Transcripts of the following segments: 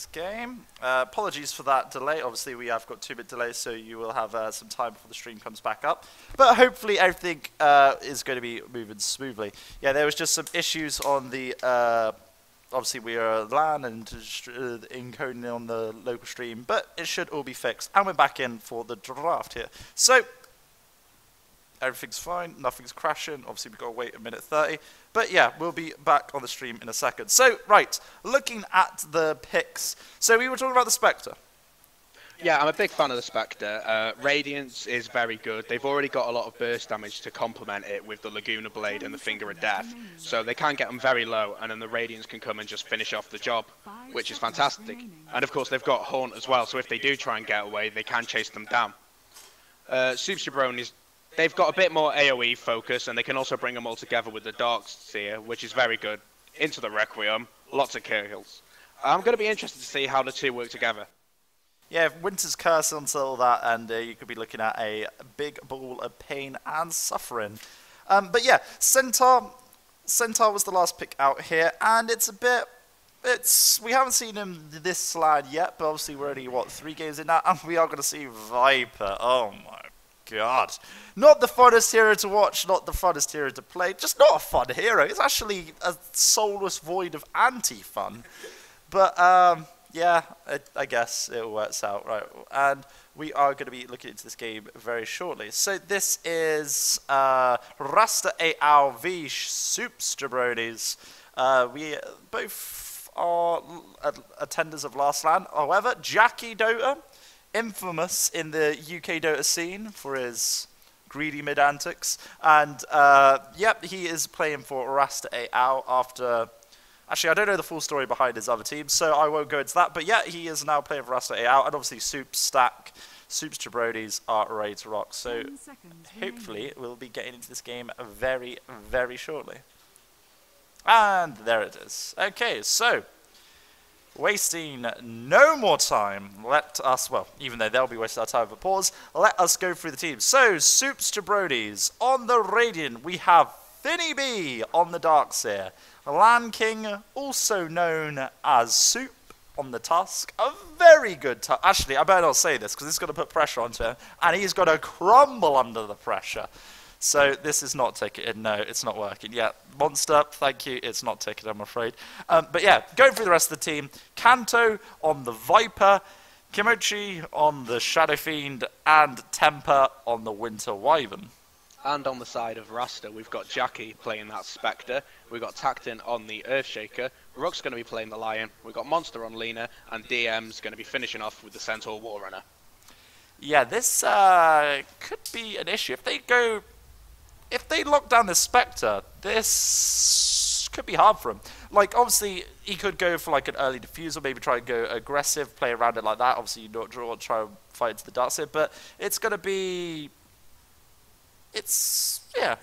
this game. Apologies for that delay. Obviously, we have got 2-bit delay, so you will have some time before the stream comes back up. But hopefully, everything is going to be moving smoothly. Yeah, there was just some issues on the. Obviously, we are LAN and encoding on the local stream, but it should all be fixed. And we're back in for the draft here. So. Everything's fine, nothing's crashing. Obviously, we've got to wait a minute 30. But yeah, we'll be back on the stream in a second. So, right, looking at the picks. So, we were talking about the Spectre. Yeah, I'm a big fan of the Spectre. Radiance is very good. They've already got a lot of burst damage to complement it with the Laguna Blade and the Finger of Death. So they can get them very low, and then the Radiance can come and just finish off the job, which is fantastic. And of course, they've got Haunt as well, so if they do try and get away, they can chase them down. Super Jabronis. They've got a bit more AoE focus, and they can also bring them all together with the Darkseer, which is very good. Into the Requiem, lots of kills. I'm going to be interested to see how the two work together. Yeah, Winter's Curse until that, and you could be looking at a big ball of pain and suffering. But yeah, Centaur was the last pick out here, and it's a bit... we haven't seen him this slide yet, but obviously we're only, 3 games in now, and we are going to see Viper. Oh my God. Not the funnest hero to watch, not the funnest hero to play. Just not a fun hero. It's actually a soulless void of anti-fun. But, yeah, I guess it works out, right? And we are going to be looking into this game very shortly. So this is Rasta.A v Soups Jabronis. We both are attenders of Last Land. However, Jackie Dota, infamous in the UK Dota scene for his greedy mid antics, and yep, he is playing for Rasta.A after. Actually, I don't know the full story behind his other team, so I won't go into that. But yeah, he is now playing for Rasta.A, and obviously Soups Jabronis are ready to rock. So hopefully we'll be getting into this game very, very shortly. And there it is. Okay, so. Wasting no more time, let us, well, even though they'll be wasting our time for pause, let us go through the teams. So, Soups Jabronis. On the Radiant, we have Finny B on the Darkseer. Land King, also known as Soup, on the Tusk. A very good Tusk. Actually, I better not say this, because it's going to put pressure onto him, and he's going to crumble under the pressure. So this is not ticketed. No, it's not working. Yeah, Monster, thank you. It's not ticketed, I'm afraid. But yeah, going through the rest of the team. Kanto on the Viper, Kimochi on the Shadow Fiend, and Temper on the Winter Wyvern. And on the side of Rasta, we've got Jackie playing that Spectre. We've got Tactin on the Earthshaker. Rook's going to be playing the Lion. We've got Monster on Lena, and DM's going to be finishing off with the Centaur Warrunner. Yeah, this could be an issue. If they lock down the Spectre, this could be hard for him. Like, obviously, he could go for like an early diffuser, maybe try and go aggressive, play around it like that. Obviously, you don't try and fight into the Darkseer, but it's going to be... It's an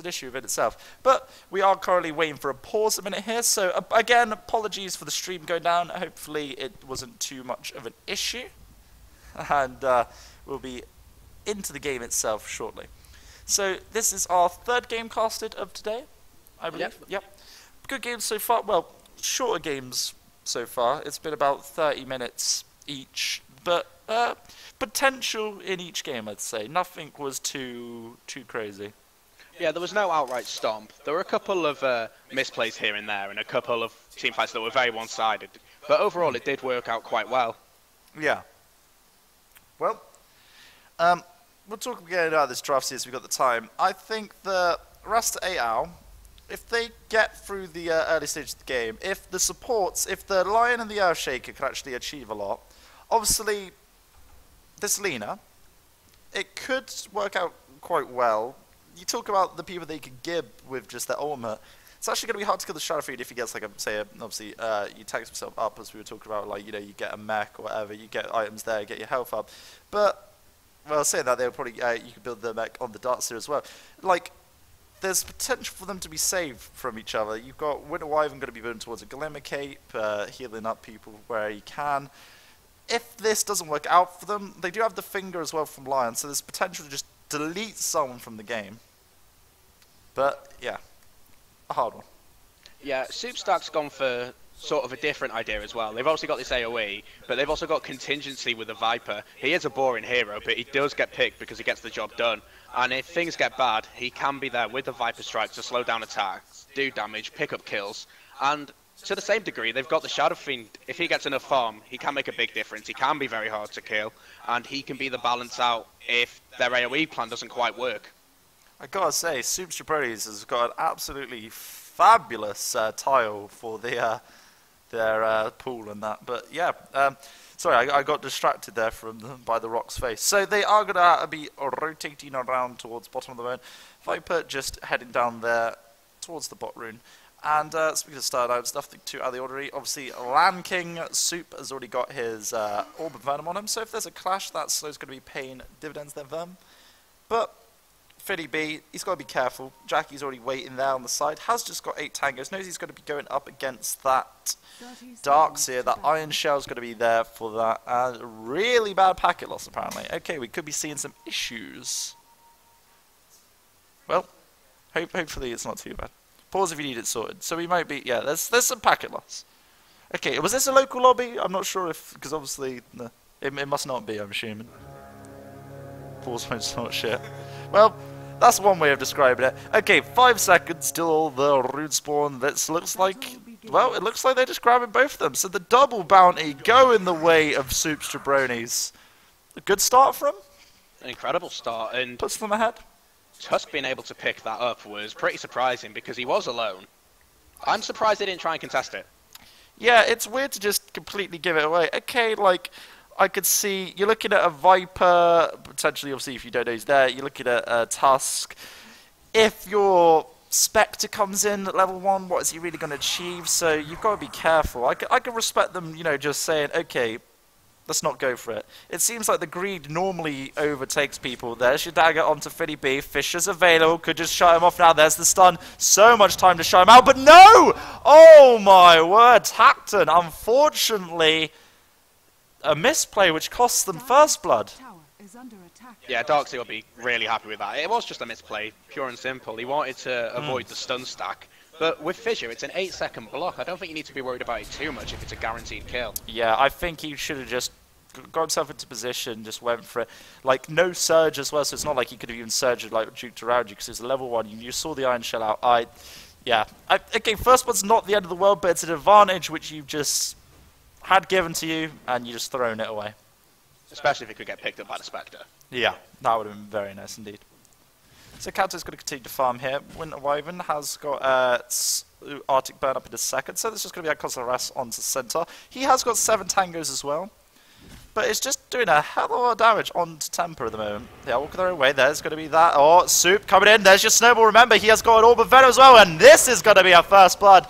issue in itself. But we are currently waiting for a pause a minute here. So, again, apologies for the stream going down. Hopefully, it wasn't too much of an issue. And we'll be into the game itself shortly. So this is our 3rd game casted of today, I believe. Yep. Good games so far. Well, shorter games so far. It's been about 30 minutes each, but potential in each game, I'd say. Nothing was too crazy. Yeah, there was no outright stomp. There were a couple of misplays here and there, and a couple of teamfights that were very one-sided. But overall, it did work out quite well. Yeah. Well, we'll talk again about this draft series. We've got the time. I think the Rasta.A, if they get through the early stage of the game, if the supports, if the Lion and the Earthshaker can actually achieve a lot, obviously, this Lena, it could work out quite well. You talk about the people that you can gib with just their ultimate. It's actually going to be hard to kill the Shadow Fiend if he gets, like, obviously, you tank himself up, as we were talking about, like, you know, you get a mech or whatever, you get items there, get your health up. But, well, saying that, they would probably, you could build the mech on the Darkseer as well. Like, there's potential for them to be saved from each other. You've got Winter Wyvern going to be building towards a Glimmer Cape, healing up people where he can. If this doesn't work out for them, they do have the Finger as well from Lion, so there's potential to just delete someone from the game. But, yeah. A hard one. Yeah, Soupstack's gone for sort of a different idea as well. They've also got this AoE, but they've also got contingency with the Viper. He is a boring hero, but he does get picked because he gets the job done. And if things get bad, he can be there with the Viper Strike to slow down attacks, do damage, pick up kills. And to the same degree, they've got the Shadow Fiend. If he gets enough farm, he can make a big difference. He can be very hard to kill, and he can be the balance out if their AoE plan doesn't quite work. I gotta say, Soups Jabronis has got an absolutely fabulous tile for their pool and that. But yeah, sorry, I got distracted there by the rock's face. So they are going to be rotating around towards bottom of the moon. Viper just heading down there towards the bot rune. And speaking of start outs, nothing too out of the ordinary. Obviously, Land King Soup has already got his Orb of Venom on him. So if there's a clash, that's going to be paying dividends there for them. But Fiddy B, he's got to be careful. Jackie's already waiting there on the side. Has just got 8 tangos. Knows he's going to be going up against that Darkseer. That Iron Shell's going to be there for that. Really bad packet loss, apparently. Okay, we could be seeing some issues. Well, hopefully it's not too bad. Pause if you need it sorted. So we might be... Yeah, there's some packet loss. Okay, was this a local lobby? I'm not sure if... Because obviously... No, it must not be, I'm assuming. Pause point's not shit. Well... That's one way of describing it. Okay, 5 seconds till the rune spawn. This looks like... Well, it looks like they're just grabbing both of them. So the double bounty go in the way of Soups Jabronis. A good start for them. An incredible start. And puts them ahead. Tusk being able to pick that up was pretty surprising because he was alone. I'm surprised they didn't try and contest it. Yeah, it's weird to just completely give it away. Okay, like... I could see, you're looking at a Viper, potentially, obviously, if you don't know who's there, you're looking at a Tusk. If your Spectre comes in at level 1, what is he really going to achieve? So you've got to be careful. I can respect them, you know, just saying, okay, let's not go for it. It seems like the greed normally overtakes people. There's your dagger onto Fiddy B. Fisher's available, could just shut him off now. There's the stun. So much time to shut him out, but no! Oh my word, Tacton, unfortunately... A misplay which costs them first blood. Yeah, Darkseer will be really happy with that. It was just a misplay, pure and simple. He wanted to avoid the stun stack. But with Fissure, it's an 8-second block. I don't think you need to be worried about it too much if it's a guaranteed kill. Yeah, I think he should have just got himself into position, just went for it. Like, no surge as well, so it's not like he could have even surged, like, juked around you, because it was a level 1. You saw the Iron Shell out. Yeah. Okay, first one's not the end of the world, but it's an advantage which you've just... had given to you, and you just thrown it away. Especially if it could get picked up by the Spectre. Yeah, that would have been very nice indeed. So Kanto's going to continue to farm here. Winter Wyvern has got Arctic Burn up in a second, so this is just going to be Alcazarras onto Centaur. He has got 7 tangos as well, but it's just doing a hell of a lot of damage onto Temper at the moment. Yeah, walking their own way. There's going to be that. Oh, Soup coming in. There's your Snowball. Remember, he has got an Orb of Venom as well, and this is going to be our first blood.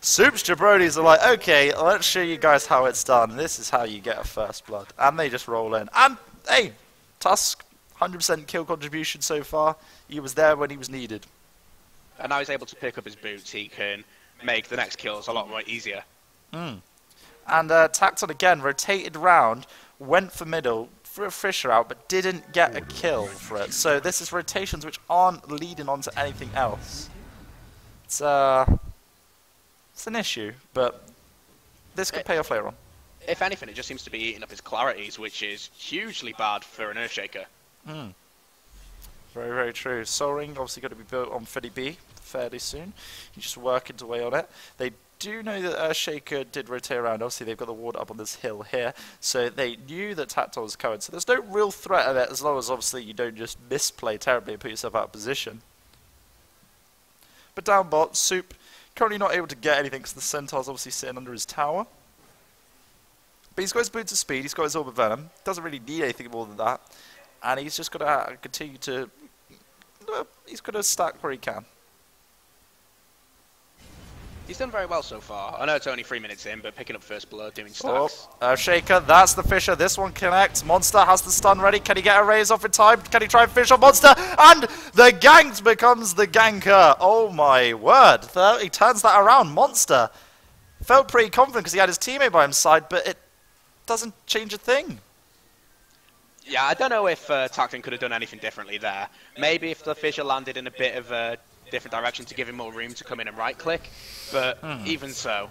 Soups Jabronis are like, okay, let's show you guys how it's done. This is how you get a first blood. And they just roll in. And, hey, Tusk, 100% kill contribution so far. He was there when he was needed. And now he's able to pick up his boots. He can make the next kills a lot more easier. And Tacton again, rotated round, went for middle, threw a Fisher out, but didn't get a kill for it. So this is rotations which aren't leading on to anything else. It's an issue, but this could pay off later on. If anything, it just seems to be eating up his clarities, which is hugely bad for an Earthshaker. Very, very true. Soul Ring obviously going to be built on Fiddy B fairly soon. He's just working his way on it. They do know that Earthshaker did rotate around. Obviously, they've got the ward up on this hill here, so they knew that Tactile was coming. So there's no real threat of it, as long as obviously you don't just misplay terribly and put yourself out of position. But down bot, Soup currently not able to get anything because the Centaur's obviously sitting under his tower. But he's got his boots of speed, he's got his Orb of Venom. Doesn't really need anything more than that. And he's just got to continue to... he's got to stack where he can. He's done very well so far. I know it's only 3 minutes in, but picking up first blood, doing stacks. Shaker, that's the Fisher. This one connects. Monster has the stun ready. Can he get a raise off in time? Can he try and finish on Monster? And the gank becomes the ganker. Oh my word. He turns that around. Monster felt pretty confident because he had his teammate by his side, but it doesn't change a thing. Yeah, I don't know if Tacton could have done anything differently there. Maybe if the Fisher landed in a bit of a different direction to give him more room to come in and right click, but even so.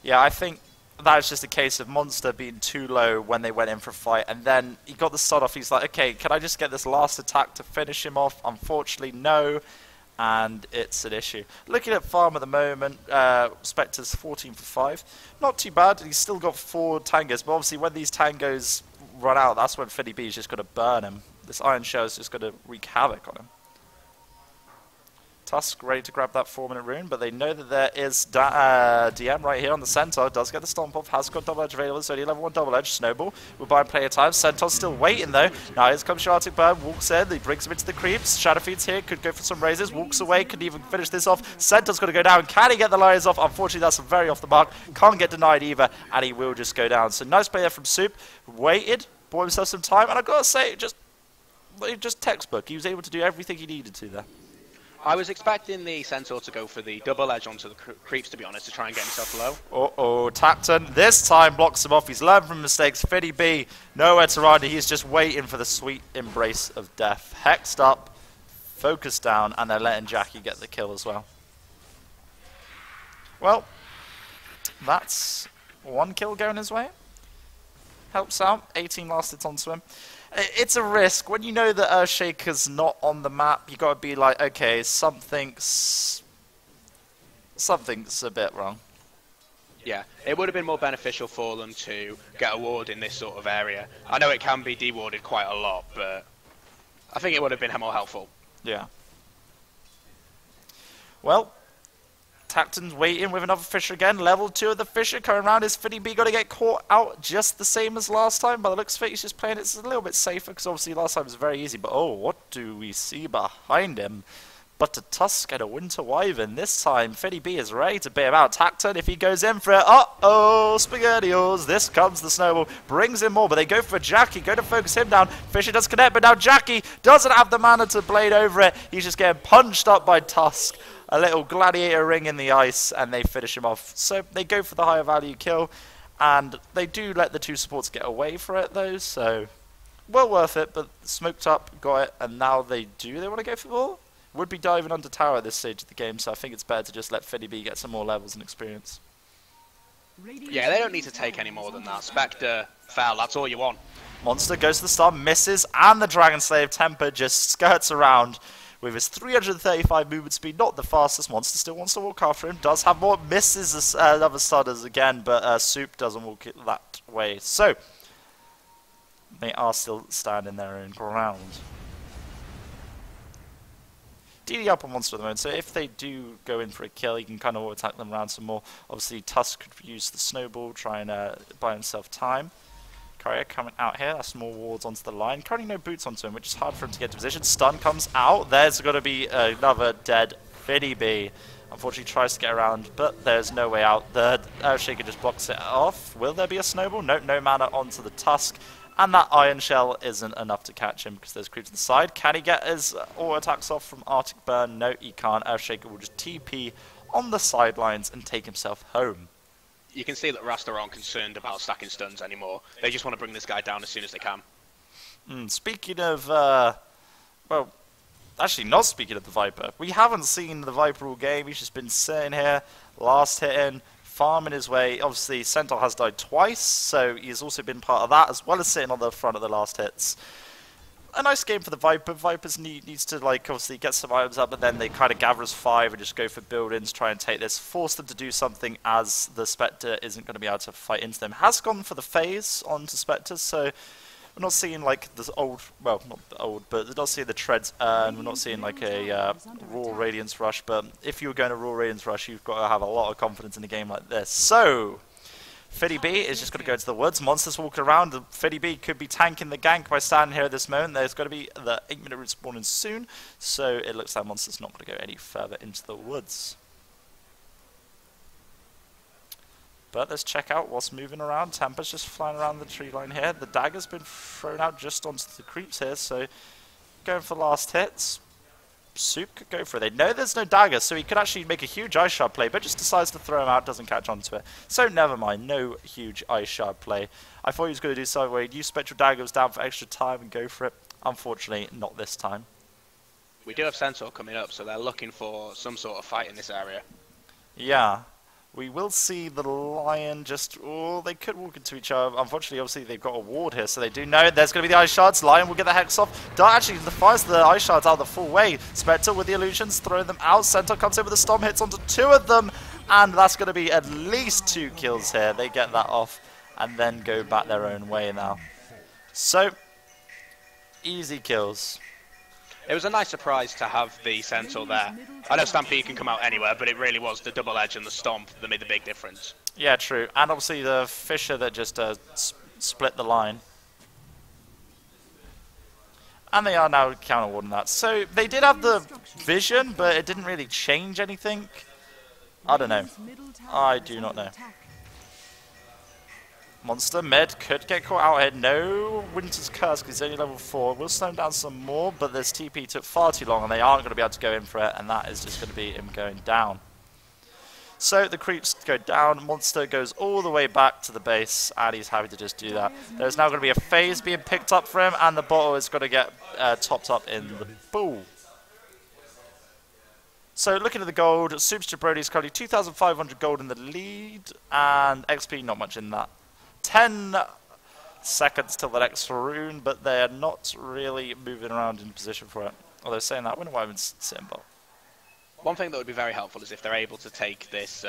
Yeah, I think that was just a case of Monster being too low when they went in for a fight, and then he got the start off. He's like, okay, can I just get this last attack to finish him off? Unfortunately, no, and it's an issue. Looking at farm at the moment, Spectre's 14 for 5. Not too bad. He's still got 4 tangos, but obviously when these tangos run out, that's when Fiddy B is just going to burn him. This Iron Shell is just going to wreak havoc on him. Tusk ready to grab that 4-minute rune, but they know that there is DM right here on the Centaur. Does get the Stomp off, has got Double Edge available. It's only level 1 Double Edge. Snowball will buy plenty of time. Centaur's still waiting though. Now here comes Arctic Bird, walks in, he brings him into the creeps. Shadow Feed's here, could go for some raises, walks away, could even finish this off. Centaur's got to go down. Can he get the Lions off? Unfortunately, that's very off the mark. Can't get denied either, and he will just go down. So nice play there from Soup. Waited, bought himself some time, and I've got to say, just textbook. He was able to do everything he needed to there. I was expecting the Centaur to go for the double edge onto the creeps, to be honest, to try and get himself low. Uh-oh, Tacton this time blocks him off. He's learned from mistakes. Fiddy B, nowhere to run. He's just waiting for the sweet embrace of death. Hexed up, focused down, and they're letting Jackie get the kill as well. Well, that's 1 kill going his way. Helps out. 18 last hits onto him. It's a risk. When you know that Earthshaker's not on the map, you got to be like, okay, something's a bit wrong. Yeah, it would have been more beneficial for them to get a ward in this sort of area. I know it can be dewarded quite a lot, but I think it would have been more helpful. Yeah. Well, Tacton's waiting with another Fisher again. Level 2 of the Fisher coming around. Is Fiddy B going to get caught out just the same as last time? By the looks of it, he's just playing it a little bit safer because obviously last time was very easy. But oh, what do we see behind him? But a Tusk and a Winter Wyvern. This time, Fiddy B is ready to bail him out. Tacton, if he goes in for it, uh-oh, SpaghettiOs. This comes the Snowball, brings in more, but they go for Jackie, go to focus him down. Fisher does connect, but now Jackie doesn't have the mana to blade over it. He's just getting punched up by Tusk. A little gladiator ring in the ice, and they finish him off. So they go for the higher value kill, and they do let the 2 supports get away for it, though, so well worth it, but smoked up, got it, and now they want to go for the ball? Would be diving under tower at this stage of the game, so I think it's better to just let Fiddy B get some more levels and experience. Yeah, they don't need to take any more than that. Spectre, foul, that's all you want. Monster goes to the star, misses, and the Dragon Slave Temper just skirts around with his 335 movement speed, not the fastest. Monster still wants to walk after him, does have more, misses another Studders again, but Soup doesn't walk it that way. So, they are still standing their own ground. DD up on Monster at the moment, so if they do go in for a kill, he can kind of attack them around some more. Obviously, Tusk could use the Snowball, try and buy himself time. Courier coming out here, that's more wards onto the line. Currently no boots onto him, which is hard for him to get to position. Stun comes out, there's got to be another dead Fiddy B. Unfortunately tries to get around, but there's no way out. The Earthshaker just blocks it off. Will there be a Snowball? Nope, no mana onto the Tusk. And that Iron Shell isn't enough to catch him because there's creeps to the side. Can he get his auto attacks off from Arctic Burn? No, he can't. Earthshaker will just TP on the sidelines and take himself home. You can see that Rasta.A aren't concerned about stacking stuns anymore. They just want to bring this guy down as soon as they can. Speaking of, well, actually not speaking of the Viper. We haven't seen the Viper all game. He's just been sitting here, last hitting, farming his way. Obviously, Centaur has died twice, so he's also been part of that, as well as sitting on the front of the last hits. A nice game for the Viper. Vipers needs to, like, obviously get some items up, but then they kind of gather as 5 and just go for buildings, try and take this, force them to do something as the Spectre isn't going to be able to fight into them. Has gone for the phase onto Spectre, so we're not seeing, like, this old, well, not the old, but we're not seeing the treads earn, we're not seeing, like, a Raw Radiance Rush, but if you were going to Raw Radiance Rush, you've got to have a lot of confidence in a game like this. So, Fiddy B is just going to go into the woods. Monsters walking around. Fiddy B could be tanking the gank by standing here at this moment. There's going to be the 8-minute route spawning soon, so it looks like Monster's not going to go any further into the woods. But let's check out what's moving around. Temper's just flying around the tree line here. The dagger's been thrown out just onto the creeps here, so going for last hits. Soup could go for it. They know there's no dagger, so he could actually make a huge ice shard play, but just decides to throw him out, doesn't catch onto it. So never mind, no huge ice shard play. I thought he was going to do something where he'd use spectral daggers down for extra time and go for it. Unfortunately, not this time. We do have Centaur coming up, so they're looking for some sort of fight in this area. Yeah. We will see the Lion just... Oh, they could walk into each other. Unfortunately, obviously, they've got a ward here, so they do know there's going to be the Ice Shards. Lion will get the Hex off. Dart actually fires the Ice Shards out the full way. Spectre with the illusions, throwing them out. Centaur comes in with a Storm, hits onto 2 of them. And that's going to be at least 2 kills here. They get that off and then go back their own way now. So, easy kills. It was a nice surprise to have the Centaur there. I know Stampede can come out anywhere, but it really was the double edge and the stomp that made the big difference. Yeah, true. And obviously the Fisher that just split the line. And they are now counter-warding that. So they did have the vision, but it didn't really change anything. I don't know. I do not know. Monster mid could get caught out here. No Winter's Curse because he's only level 4. We'll slow him down some more, but this TP took far too long and they aren't going to be able to go in for it, and that is just going to be him going down. So the creeps go down. Monster goes all the way back to the base, and he's happy to just do that. There's now going to be a phase being picked up for him, and the bottle is going to get topped up in the pool. So looking at the gold, Super Jabronis is currently 2,500 gold in the lead, and XP not much in that. 10 seconds till the next rune, but they're not really moving around in position for it. Although saying that, I wonder why I'm sitting bot. One thing that would be very helpful is if they're able to take this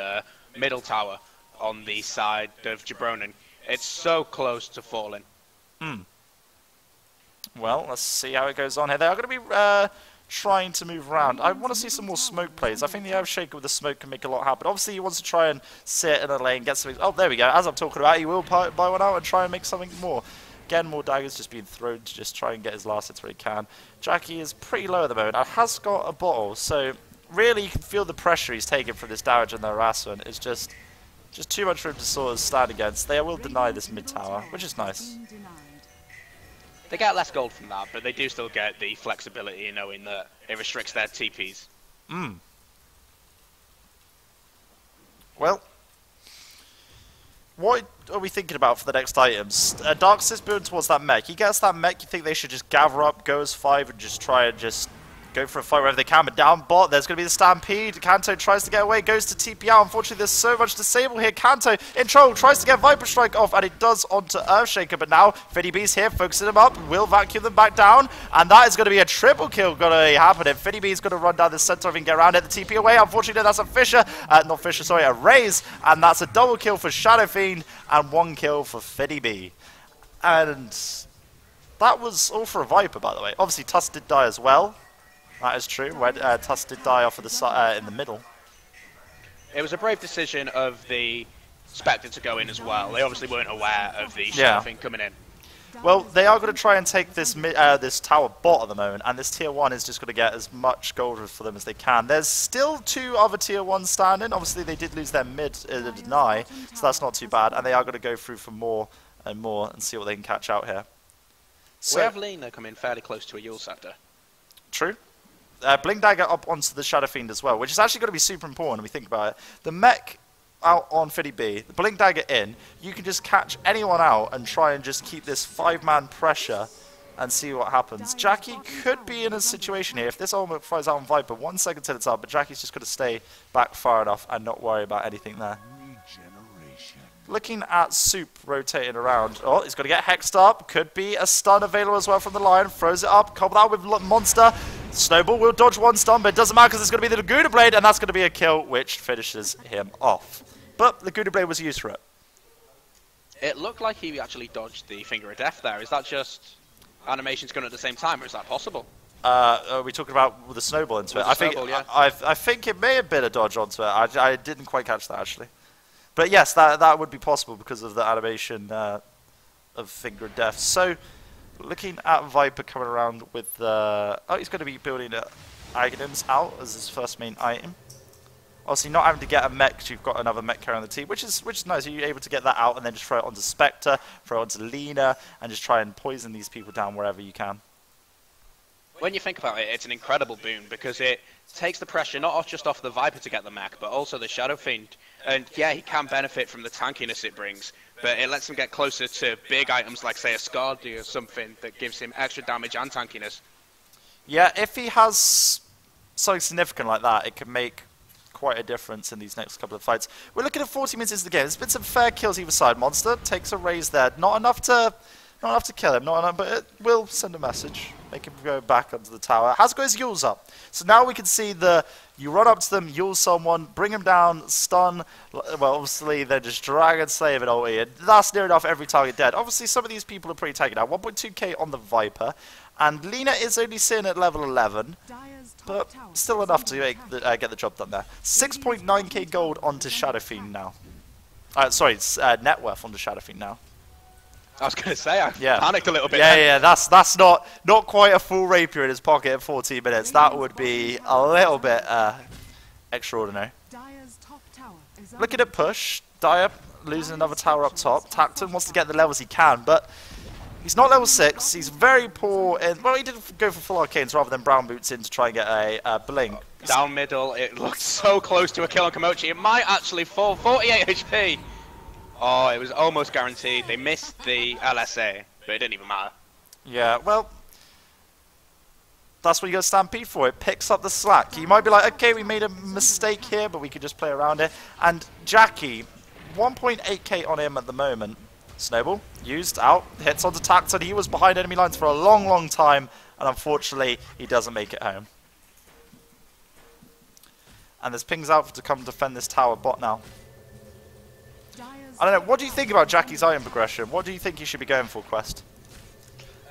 middle tower on the side of Jabronin. It's so close to falling. Well, let's see how it goes on here. They are going to be trying to move around. I want to see some more smoke plays. I think the Earthshaker with the smoke can make a lot happen. Obviously, he wants to try and sit in a lane, get something. Oh, there we go. As I'm talking about, he will buy one out and try and make something more. Again, more daggers just being thrown to just try and get his last hits where he can. Jackie is pretty low at the moment and has got a bottle, so really you can feel the pressure he's taking from this damage and the harassment. It's just too much for him to sort of stand against. They will deny this mid tower, which is nice. They get less gold from that, but they do still get the flexibility in knowing that it restricts their TPs. Well, what are we thinking about for the next items? Darkseid's building towards that mech. He gets that mech, you think they should just gather up, go as 5, and just try and just go for a fight wherever they can, but down bot, there's going to be the Stampede. Kanto tries to get away, goes to TP out. Unfortunately, there's so much disable here. Kanto in trouble, tries to get Viper Strike off, and it does onto Earthshaker, but now Fiddy B's here, focusing them up, will vacuum them back down, and that is going to be a triple kill going to happen. And Fiddy B's going to run down the center and get around it, the TP away. Unfortunately, that's a Fisher, not Fisher, sorry, a Raze, and that's a double kill for Shadow Fiend, and 1 kill for Fiddy B. And that was all for a Viper, by the way. Obviously, Tusk did die as well. That is true. Tusk did die off of the in the middle. It was a brave decision of the Spectre to go in as well. They obviously weren't aware of the Shadow thing coming in. Well, they are going to try and take this this tower bot at the moment, and this tier 1 is just going to get as much gold for them as they can. There's still 2 other tier 1s standing. Obviously, they did lose their mid deny, so that's not too bad. And they are going to go through for more and more and see what they can catch out here. So, we have Lena coming fairly close to a Yule Scepter. True. Blink Dagger up onto the Shadow Fiend as well, which is actually going to be super important when we think about it. The mech out on Fiddy B, the Blink Dagger in, you can just catch anyone out and try and just keep this 5-man pressure and see what happens. Jackie could be in a situation here. If this ultimate fires out on Viper, 1 second till it's up, but Jackie's just going to stay back far enough and not worry about anything there. Looking at Soup rotating around. Oh, he's going to get hexed up. Could be a stun available as well from the Lion. Throws it up. Couple that with Monster. Snowball will dodge 1 stun, but it doesn't matter because it's going to be the Laguna Blade, and that's going to be a kill, which finishes him off. But Laguna Blade was used for it. It looked like he actually dodged the Finger of Death there. Is that just animations going at the same time, or is that possible? Are we talking about the Snowball into it? I think it may have been a dodge onto it. I didn't quite catch that, actually. But yes, that would be possible because of the animation of Finger of Death. So, looking at Viper coming around with the... Oh, he's going to be building Aghanims out as his first main item. Obviously, not having to get a mech because you've got another mech carrying the team, which is nice. You're able to get that out and then just throw it onto Spectre, throw it onto Lena, and just try and poison these people down wherever you can. When you think about it, it's an incredible boon because it takes the pressure not just off the Viper to get the mech, but also the Shadow Fiend. And yeah, he can benefit from the tankiness it brings, but it lets him get closer to big items like, say, a Scardy or something that gives him extra damage and tankiness. Yeah, if he has something significant like that, it can make quite a difference in these next couple of fights. We're looking at 40 minutes into the game. There's been some fair kills either side. Monster takes a raise there. Not enough to kill him, but it will send a message. Make him go back onto the tower. Has got his Yules up. So now we can see you run up to them, Yule someone, bring him down, stun. Well, obviously, they're just Dragon Slave and ulti. And that's near enough every target dead. Obviously, some of these people are pretty tanky now. 1.2k on the Viper. And Lina is only sitting at level 11. But still enough to get the job done there. 6.9k gold onto Shadow Fiend now. Sorry, it's net worth onto Shadow Fiend now. I was going to say, I panicked a little bit. Yeah, that's not quite a full rapier in his pocket at 14 minutes. That would be a little bit extraordinary. Looking at push, Dire losing another tower up top. Tacton wants to get the levels he can, but he's not level 6. He's very poor in... Well, he did go for full arcanes rather than brown boots in to try and get a blink. Down middle, it looked so close to a kill on Komochi. It might actually fall. 48 HP. Oh, it was almost guaranteed. They missed the LSA, but it didn't even matter. Yeah, well, that's what you got to Stampede for. It picks up the slack. You might be like, okay, we made a mistake here, but we could just play around it. And Jackie, 1.8k on him at the moment. Snowball, used, out, hits onto Tacton. He was behind enemy lines for a long, long time, and unfortunately, he doesn't make it home. And there's pings out to come defend this tower bot now. I don't know, what do you think about Jackie's item progression? What do you think he should be going for, Quest?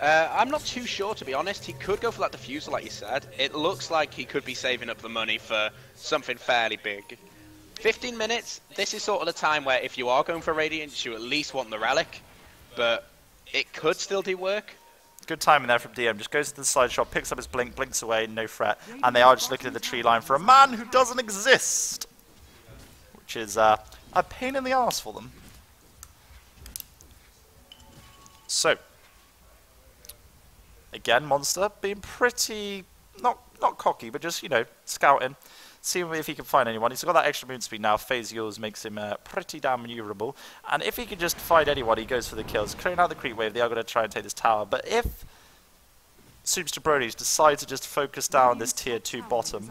I'm not too sure, to be honest. He could go for that diffuser, like you said. It looks like he could be saving up the money for something fairly big. 15 minutes, this is sort of the time where if you are going for Radiance, you at least want the Relic. But it could still do work. Good timing there from DM. Just goes to the side shot, picks up his blink, blinks away, no threat. And they are just looking at the tree line for a man who doesn't exist. Which is a pain in the arse for them. So, again, Monster being pretty, not cocky, but just, you know, scouting. Seeing if he can find anyone. He's got that extra moon speed now. Phase Yules makes him pretty damn maneuverable. And if he can just find anyone, he goes for the kills. Clearing out the creep wave, they are going to try and take this tower. But if Soups Jabronis decide to just focus down this tier 2 bottom,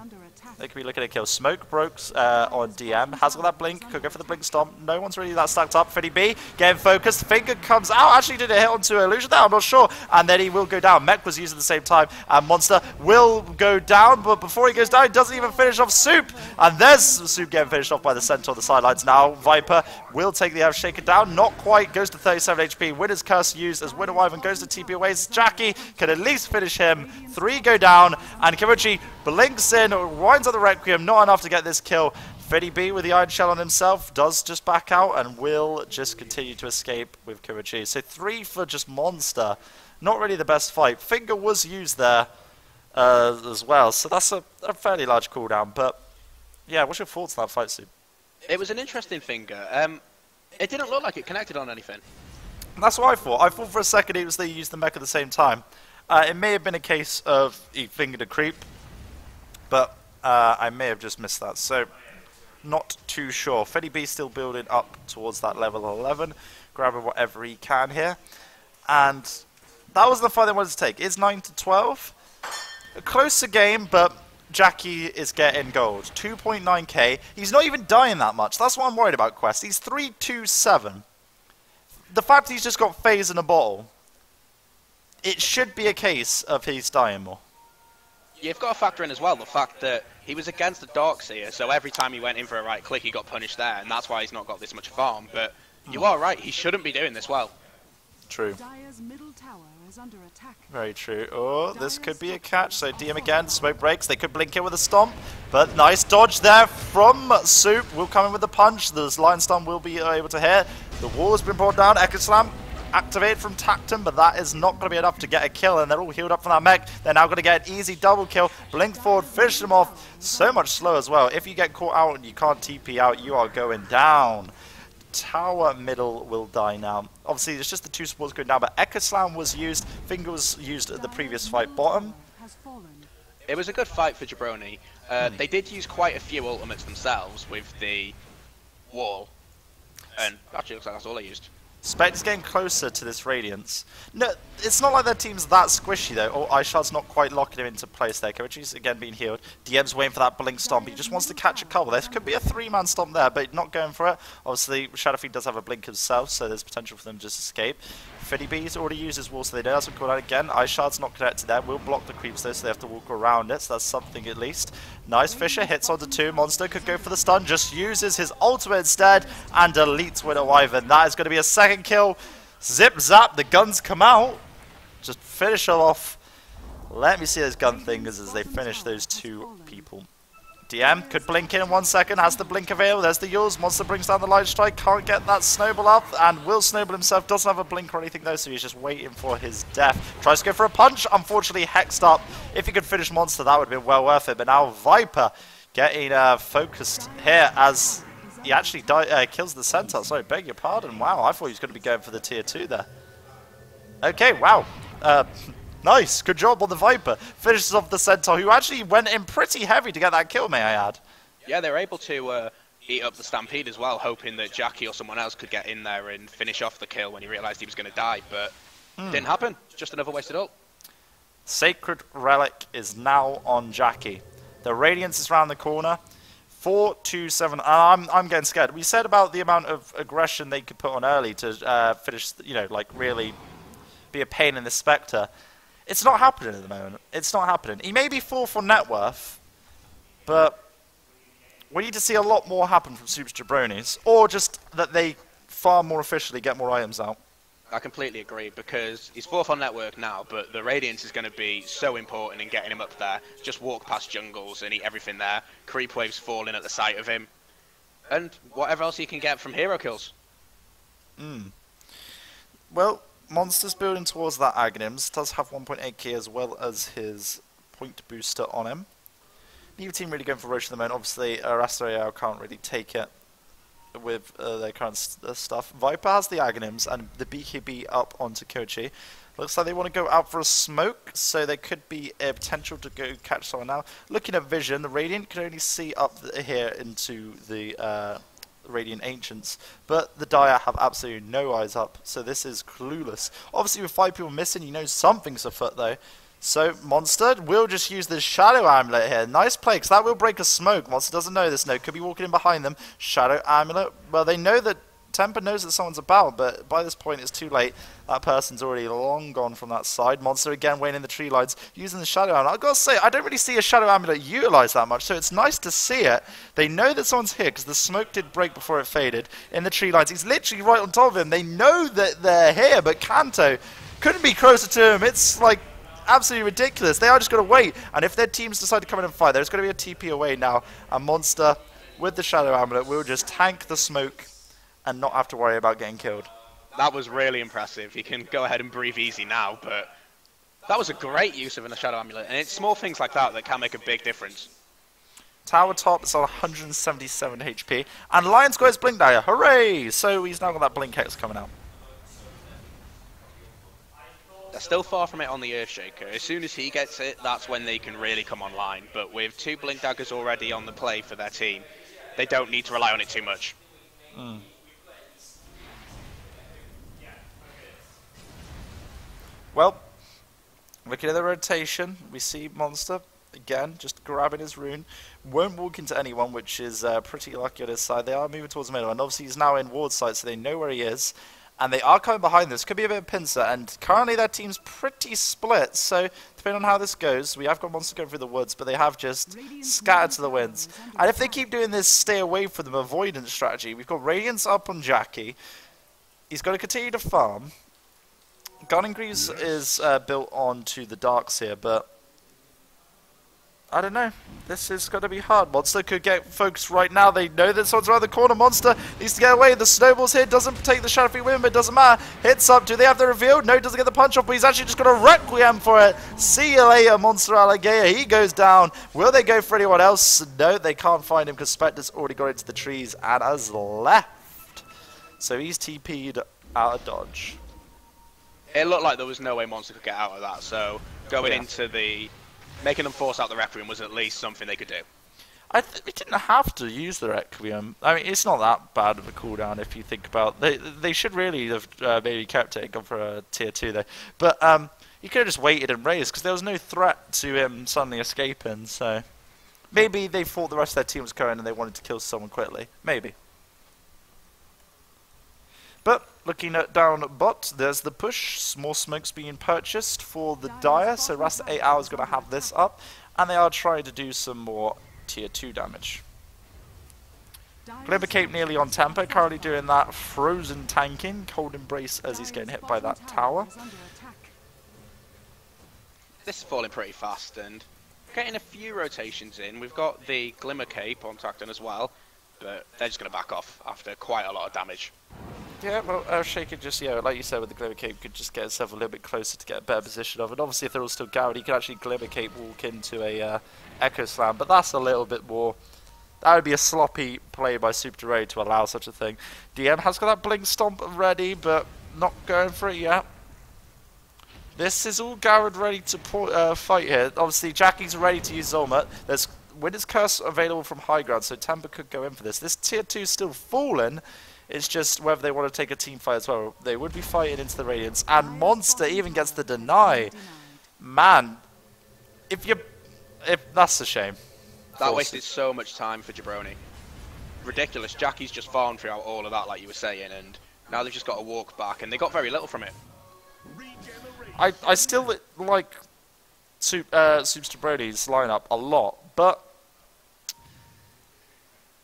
they could be looking at kills. Smoke broke on DM. Has got that blink. Could go for the blink stomp. No one's really that stacked up. Fiddy B getting focused. Finger comes out. Actually did a hit onto Illusion there. I'm not sure. And then he will go down. Mech was used at the same time. And Monster will go down. But before he goes down, he doesn't even finish off Soup. And there's Soup getting finished off by the Centaur on the sidelines now. Viper will take the Earth Shaker down. Not quite. Goes to 37 HP. Winner's Curse used as Winner Wyvern goes to TP away. Jackie can at least finish him. 3 go down. And Kimochi blinks in. Winds on the Requiem. Not enough to get this kill. Freddy B with the Iron Shell on himself does just back out and will just continue to escape with Kimochi. So 3 for just Monster. Not really the best fight. Finger was used there as well. So that's a fairly large cooldown. But yeah, what's your thoughts on that fight, Sue? It was an interesting Finger. It didn't look like it connected on anything. That's what I thought. I thought for a second it was they used the mech at the same time. It may have been a case of he fingered a creep, but I may have just missed that. So, not too sure. Freddy B still building up towards that level 11, grabbing whatever he can here. And that was the fight they wanted to take. It's 9 to 12. A closer game, but Jackie is getting gold. 2.9k. He's not even dying that much. That's what I'm worried about, Quest. He's 327. The fact he's just got phase in a bottle, it should be a case of he's dying more. You've got to factor in as well the fact that he was against the Darkseer, so every time he went in for a right click, he got punished there, and that's why he's not got this much farm. But you are right, he shouldn't be doing this well. True. Very true. Oh, this could be a catch. So DM again, smoke breaks. They could blink in with a stomp, but nice dodge there from Soup. Will come in with the punch. The Lion Stun will be able to hit. The wall has been brought down. Echo Slam activate from Tacton, but that is not going to be enough to get a kill, and they're all healed up from that mech. They're now going to get an easy double kill. Blink forward, finish them off. So much slow as well. If you get caught out and you can't TP out, you are going down. Tower middle will die now. Obviously, it's just the 2 supports going down, but Echo Slam was used. Finger was used at the previous fight bottom. It was a good fight for Jabroni. They did use quite a few ultimates themselves with the wall, and actually looks like that's all they used. Spectre's getting closer to this Radiance. No, it's not like their team's that squishy though. Oh, Ishard's not quite locking him into place there. Koichi's again being healed. DM's waiting for that blink stomp. He just wants to catch a couple. There could be a 3-man stomp there, but not going for it. Obviously, Shadowfiend does have a blink himself, so there's potential for them to just escape. Fiddy B's already used his wall, so they know that's a cooldown again. Ishard's not connected there. Will block the creeps though, so they have to walk around it, so that's something at least. Nice Fisher hits onto 2. Monster could go for the stun, just uses his ultimate instead, and deletes Widow Wyvern. That is going to be a second kill. Zip zap, the guns come out. Just finish them off. Let me see those gun fingers as they finish those 2 people. DM could blink in 1 second, has the blink available. There's the Yules. Monster brings down the light strike, can't get that snowball up, and will snowball himself. Doesn't have a blink or anything though, so he's just waiting for his death. Tries to go for a punch, unfortunately hexed up. If he could finish Monster, that would have been well worth it. But now Viper getting focused here as he actually kills the Centaur. Sorry, beg your pardon. Wow, I thought he was going to be going for the tier 2 there. Okay, wow. Nice, good job on the Viper. Finishes off the Centaur, who actually went in pretty heavy to get that kill, may I add. Yeah, they were able to eat up the Stampede as well, hoping that Jackie or someone else could get in there and finish off the kill when he realised he was going to die, but didn't happen. Just another wasted ult. Sacred Relic is now on Jackie. The Radiance is round the corner. 4-2-7. I'm getting scared. We said about the amount of aggression they could put on early to finish, you know, like really be a pain in the Spectre. It's not happening at the moment. It's not happening. He may be 4th on net worth, but we need to see a lot more happen from Super Jabronis, or just that they far more officially get more items out. I completely agree, because he's 4th on network now, but the Radiance is going to be so important in getting him up there. Just walk past jungles and eat everything there. Creep waves falling at the sight of him. And whatever else he can get from hero kills. Well, Monster's building towards that Aghanims. Does have 1.8 key as well as his point booster on him. Neither team really going for Roche at the moment. Obviously, Rasta.A can't really take it with their current stuff. Viper has the Aghanims and the BKB up onto Koichi. Looks like they want to go out for a smoke, so there could be a potential to go catch someone now. Looking at vision, the Radiant can only see up here into the Radiant Ancients, but the Dire have absolutely no eyes up, so this is clueless. Obviously with 5 people missing, you know something's afoot though. So Monster will just use the Shadow Amulet here. Nice play, because that will break a smoke. Monster doesn't know this, no. Could be walking in behind them. Shadow Amulet. Well, they know that Temper knows that someone's about, but by this point it's too late. That person's already long gone from that side. Monster again waiting in the tree lines, using the Shadow Amulet. I've got to say, I don't really see a Shadow Amulet utilised that much, so it's nice to see it. They know that someone's here, because the smoke did break before it faded in the tree lines. He's literally right on top of him. They know that they're here, but Kanto couldn't be closer to him. It's like absolutely ridiculous. They are just going to wait, and if their teams decide to come in and fight, there's going to be a TP away now, and Monster with the Shadow Amulet will just tank the smoke and not have to worry about getting killed. That was really impressive. You can go ahead and breathe easy now, but that was a great use of a Shadow Amulet, and it's small things like that that can make a big difference. Tower top is on 177 HP, and Lion's got his Blink Dagger. Hooray! So he's now got that Blink Hex coming out. They're still far from it on the Earthshaker. As soon as he gets it, that's when they can really come online. But with 2 Blink Daggers already on the play for their team, they don't need to rely on it too much. Well, looking at the rotation, we see Monster, again, just grabbing his rune. Won't walk into anyone, which is pretty lucky on his side. They are moving towards the middle, and obviously he's now in ward sight, so they know where he is. And they are coming behind this. Could be a bit of pincer, and currently their team's pretty split, so depending on how this goes, we have got Monster going through the woods, but they have just scattered to the winds. And if they keep doing this stay away from them avoidance strategy, we've got Radiance up on Jackie. He's got to continue to farm. Gunning Greaves is built onto the Darks here, but I don't know. This is going to be hard. Monster could get focused right now. They know that someone's around the corner. Monster needs to get away. The snowball's here. Doesn't take the Shadowfiend with him, but it doesn't matter. Hits up. Do they have the reveal? No, doesn't get the punch off, but he's actually just got a Requiem for it. See you later, Monster Alligator. He goes down. Will they go for anyone else? No, they can't find him because Spectre's already got into the trees and has left. So he's TP'd out of dodge. It looked like there was no way Monster could get out of that, so going into the... making them force out the Requiem was at least something they could do. We didn't have to use the Requiem. I mean, it's not that bad of a cooldown if you think about. They should really have maybe kept it and gone for a tier 2 though. But you could have just waited and raised because there was no threat to him suddenly escaping. So maybe they thought the rest of their team was going and they wanted to kill someone quickly. Maybe. But looking at down bot, there's the push. More smokes being purchased for the Dire. So Rasta.A is going to have this up, and they are trying to do some more tier 2 damage. Glimmer Cape nearly on tempo, currently doing that frozen tanking, cold embrace as he's getting hit by that tower. This is falling pretty fast and getting a few rotations in. We've got the Glimmer Cape on Tacton as well, but they're just going to back off after quite a lot of damage. Yeah, well, Shay could just, like you said, with the Glimmer Cape, could just get himself a little bit closer to get a better position of it. Obviously, if they're all still Garrett, he could actually Glimmer Cape walk into a Echo Slam, but that's a little bit more. That would be a sloppy play by Super Ray to allow such a thing. DM has got that Blink Stomp ready, but not going for it yet. This is all Garrett ready to fight here. Obviously, Jackie's ready to use Zulma. There's Winter's Curse available from high ground, so Temper could go in for this. This tier 2 is still fallen. It's just whether they want to take a team fight as well. They would be fighting into the Radiance. And Monster even gets the deny. Man, if that's a shame. That wasted so much time for Jabroni. Ridiculous. Jackie's just farmed throughout all of that, like you were saying, and now they've just got to walk back, and they got very little from it. I still like Super Brody's lineup a lot, but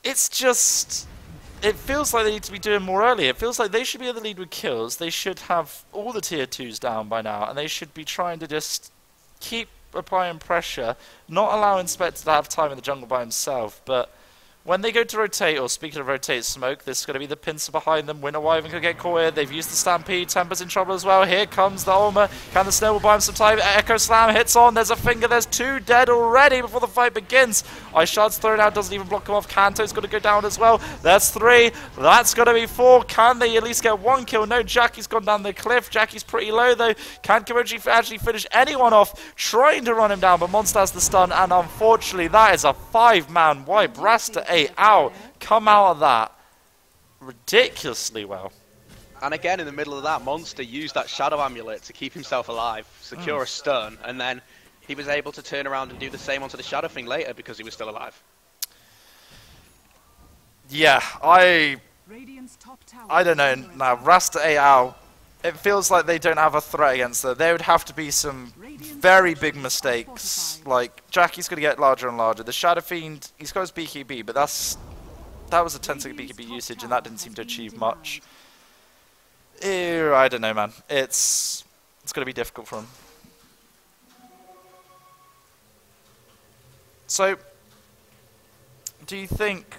it's just. It feels like they need to be doing more early. It feels like they should be in the lead with kills. They should have all the tier 2s down by now, and they should be trying to just keep applying pressure, not allowing Spectre to have time in the jungle by himself. But when they go to rotate, or speaking of rotate smoke, this is going to be the pincer behind them. Winter Wyvern could get caught here. They've used the Stampede. Temper's in trouble as well. Here comes the Ulmer. Can the Snowball buy him some time? Echo Slam hits on. There's a finger. There's 2 dead already before the fight begins. Ice Shard's thrown out. Doesn't even block him off. Kanto's going to go down as well. That's 3. That's going to be 4. Can they at least get 1 kill? No, Jackie's gone down the cliff. Jackie's pretty low though. Can Kimochi actually finish anyone off? Trying to run him down, but Monster has the stun. And unfortunately, that is a 5-man wipe. Rasta.A out. Come out of that ridiculously well. And again, in the middle of that, Monster used that Shadow Amulet to keep himself alive, secure a stun, and then he was able to turn around and do the same onto the Shadow thing later because he was still alive. Yeah, I don't know. Now, Rasta.A out. It feels like they don't have a threat against her. There would have to be some very big mistakes. Like, Jackie's going to get larger and larger. The Shadow Fiend, he's got his BKB, but that was a 10-second BKB usage, and that didn't seem to achieve much. Ew, I don't know, man. It's going to be difficult for him. So, do you think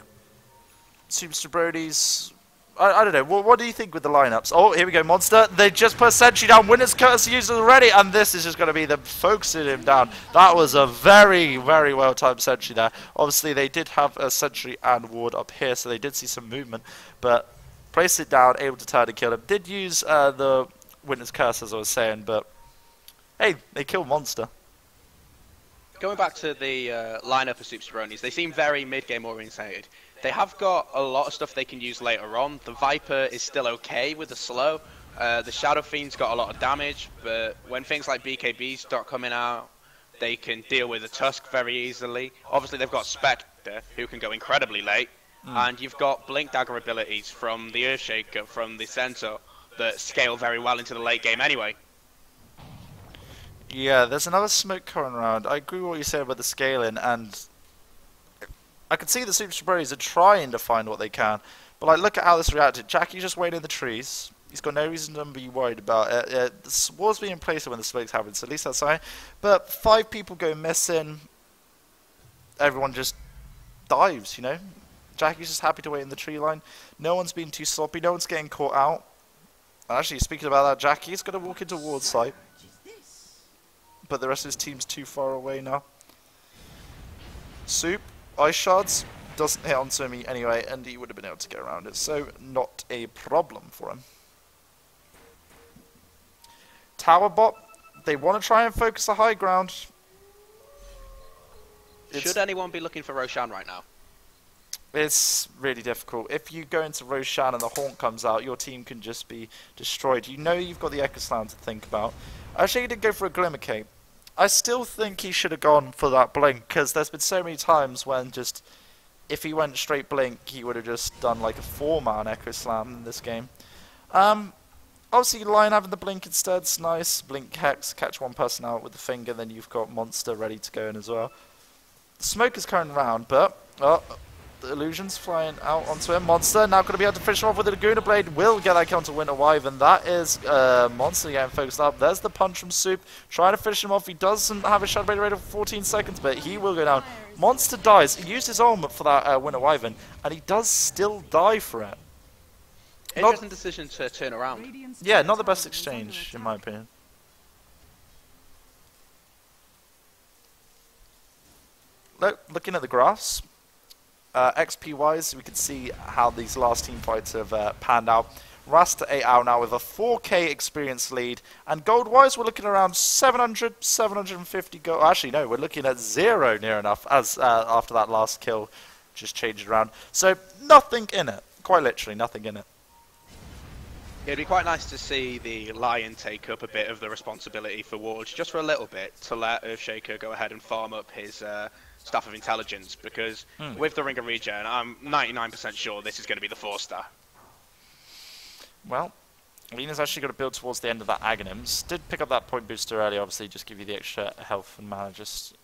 Super Brody's... I don't know. What do you think with the lineups? Oh, here we go, Monster. They just put a sentry down. Winner's Curse used already, and this is just going to be them focusing him down. That was a very, very well-timed sentry there. Obviously, they did have a sentry and ward up here, so they did see some movement. But placed it down, able to turn and kill him. Did use the Winner's Curse, as I was saying, but hey, they killed Monster. Going back to the lineup of Super Jabronis, they seem very mid-game orientated. They have got a lot of stuff they can use later on. The Viper is still okay with the slow. The Shadow Fiend's got a lot of damage, but when things like BKBs start coming out, they can deal with the Tusk very easily. Obviously, they've got Spectre, who can go incredibly late, and you've got Blink Dagger abilities from the Earthshaker, from the Centaur, that scale very well into the late game anyway. Yeah, there's another smoke coming around. I agree with what you said about the scaling, and I can see the Super Jabronis are trying to find what they can. But like, look at how this reacted. Jackie's just waiting in the trees. He's got no reason to be worried about it. The wall's being placed when the smokes happen, so at least that's fine. But 5 people go missing. Everyone just dives, you know? Jackie's just happy to wait in the tree line. No one's being too sloppy. No one's getting caught out. And actually, speaking about that, Jackie's going to walk into ward site. But the rest of his team's too far away now. Soup, Ice Shards, doesn't hit onto me anyway, and he would have been able to get around it, so not a problem for him. Tower bot, they want to try and focus the high ground. Should anyone be looking for Roshan right now? It's really difficult. If you go into Roshan and the Haunt comes out, your team can just be destroyed. You know you've got the Echo Slam to think about. Actually, he did go for a Glimmer Cape. I still think he should have gone for that Blink, because there's been so many times when just, if he went straight Blink, he would have just done like a 4-man Echo Slam in this game. Obviously, Lion having the Blink instead's nice. Blink Hex, catch one person out with the finger, then you've got Monster ready to go in as well. The Smoke is coming around, but... the Illusion's flying out onto him. Monster now going to be able to finish him off with the Laguna Blade. Will get that kill onto Winter Wyvern. That is Monster getting focused up. There's the punch from Soup. Trying to finish him off. He doesn't have a Shadow Blade rate of 14 seconds, but he will go down. Monster dies. He used his ultimate for that Winter Wyvern, and he does still die for it. Interesting decision to turn around. Yeah, not the best exchange, in my opinion. Looking at the graphs, XP-wise, we can see how these last team fights have panned out. Rasta.A out now with a 4k experience lead, and gold-wise, we're looking around 700, 750 gold. Actually, no, we're looking at 0 near enough, as after that last kill just changed around. So, nothing in it. Quite literally, nothing in it. It'd be quite nice to see the Lion take up a bit of the responsibility for Wards, just for a little bit, to let Earthshaker go ahead and farm up his Staff of Intelligence, because with the Ring of Regen, I'm 99% sure this is going to be the 4-star. Well, Lena's actually got to build towards the end of that Aghanims. Did pick up that point booster earlier, obviously, just give you the extra health and mana. Just,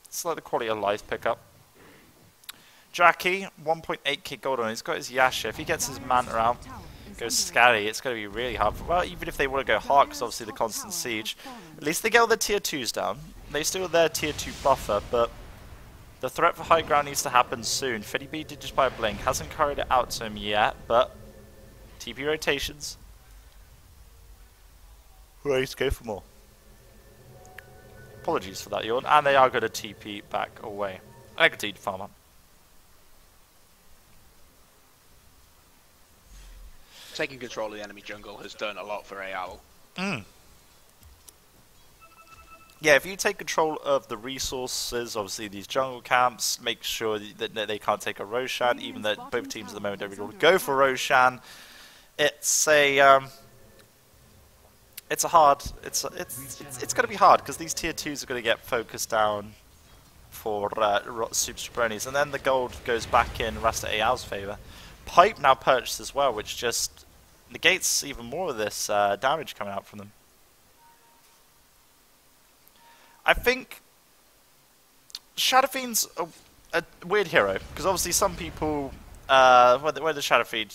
it's like the quality of life pickup. Jackie, 1.8k gold on. He's got his Yasha. If he gets his Manta out, goes Scally, it's going to be really hard. Well, even if they want to go hard, because obviously the constant siege, at least they get all their tier 2s down. They still have their tier 2 buffer, but the threat for high ground needs to happen soon. Fiddy B did just buy a Blink. Hasn't carried it out to him yet, but TP rotations. Ready to go for more. Apologies for that yawn. And they are going to TP back away. I continue to farm up. Taking control of the enemy jungle has done a lot for AOL. Yeah, if you take control of the resources, obviously these jungle camps, make sure that they can't take a Roshan, even though both teams at the moment don't really want to go for Roshan. It's going to be hard, because these tier 2s are going to get focused down for Super Jabronis, and then the gold goes back in Rasta.A's favour. Pipe now purchased as well, which just negates even more of this damage coming out from them. I think Shadow Fiend's a weird hero, because obviously some people, where the Shadow Fiend,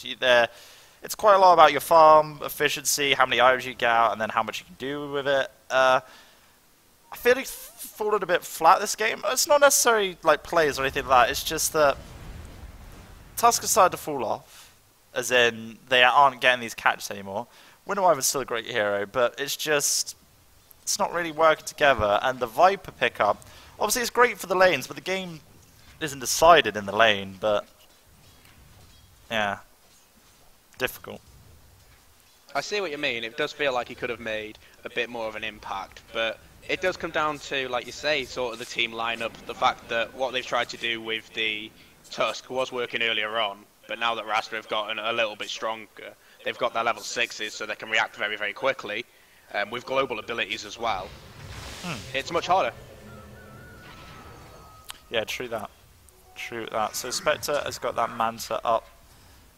it's quite a lot about your farm efficiency, how many items you get out, and then how much you can do with it. I feel like fallen a bit flat this game. It's not necessarily like players or anything like that, it's just that Tusk has started to fall off, as in they aren't getting these catches anymore. Winter Wyvern's still a great hero, but it's not really working together, and the Viper pickup, obviously it's great for the lanes, but the game isn't decided in the lane, but yeah, difficult. I see what you mean. It does feel like he could have made a bit more of an impact, but it does come down to, like you say, sort of the team lineup, the fact that what they've tried to do with the Tusk was working earlier on, but now that Rasta have gotten a little bit stronger, they've got their level 6s so they can react very, very quickly. With global abilities as well, it's much harder. Yeah, true that. True that. So Spectre has got that Manta up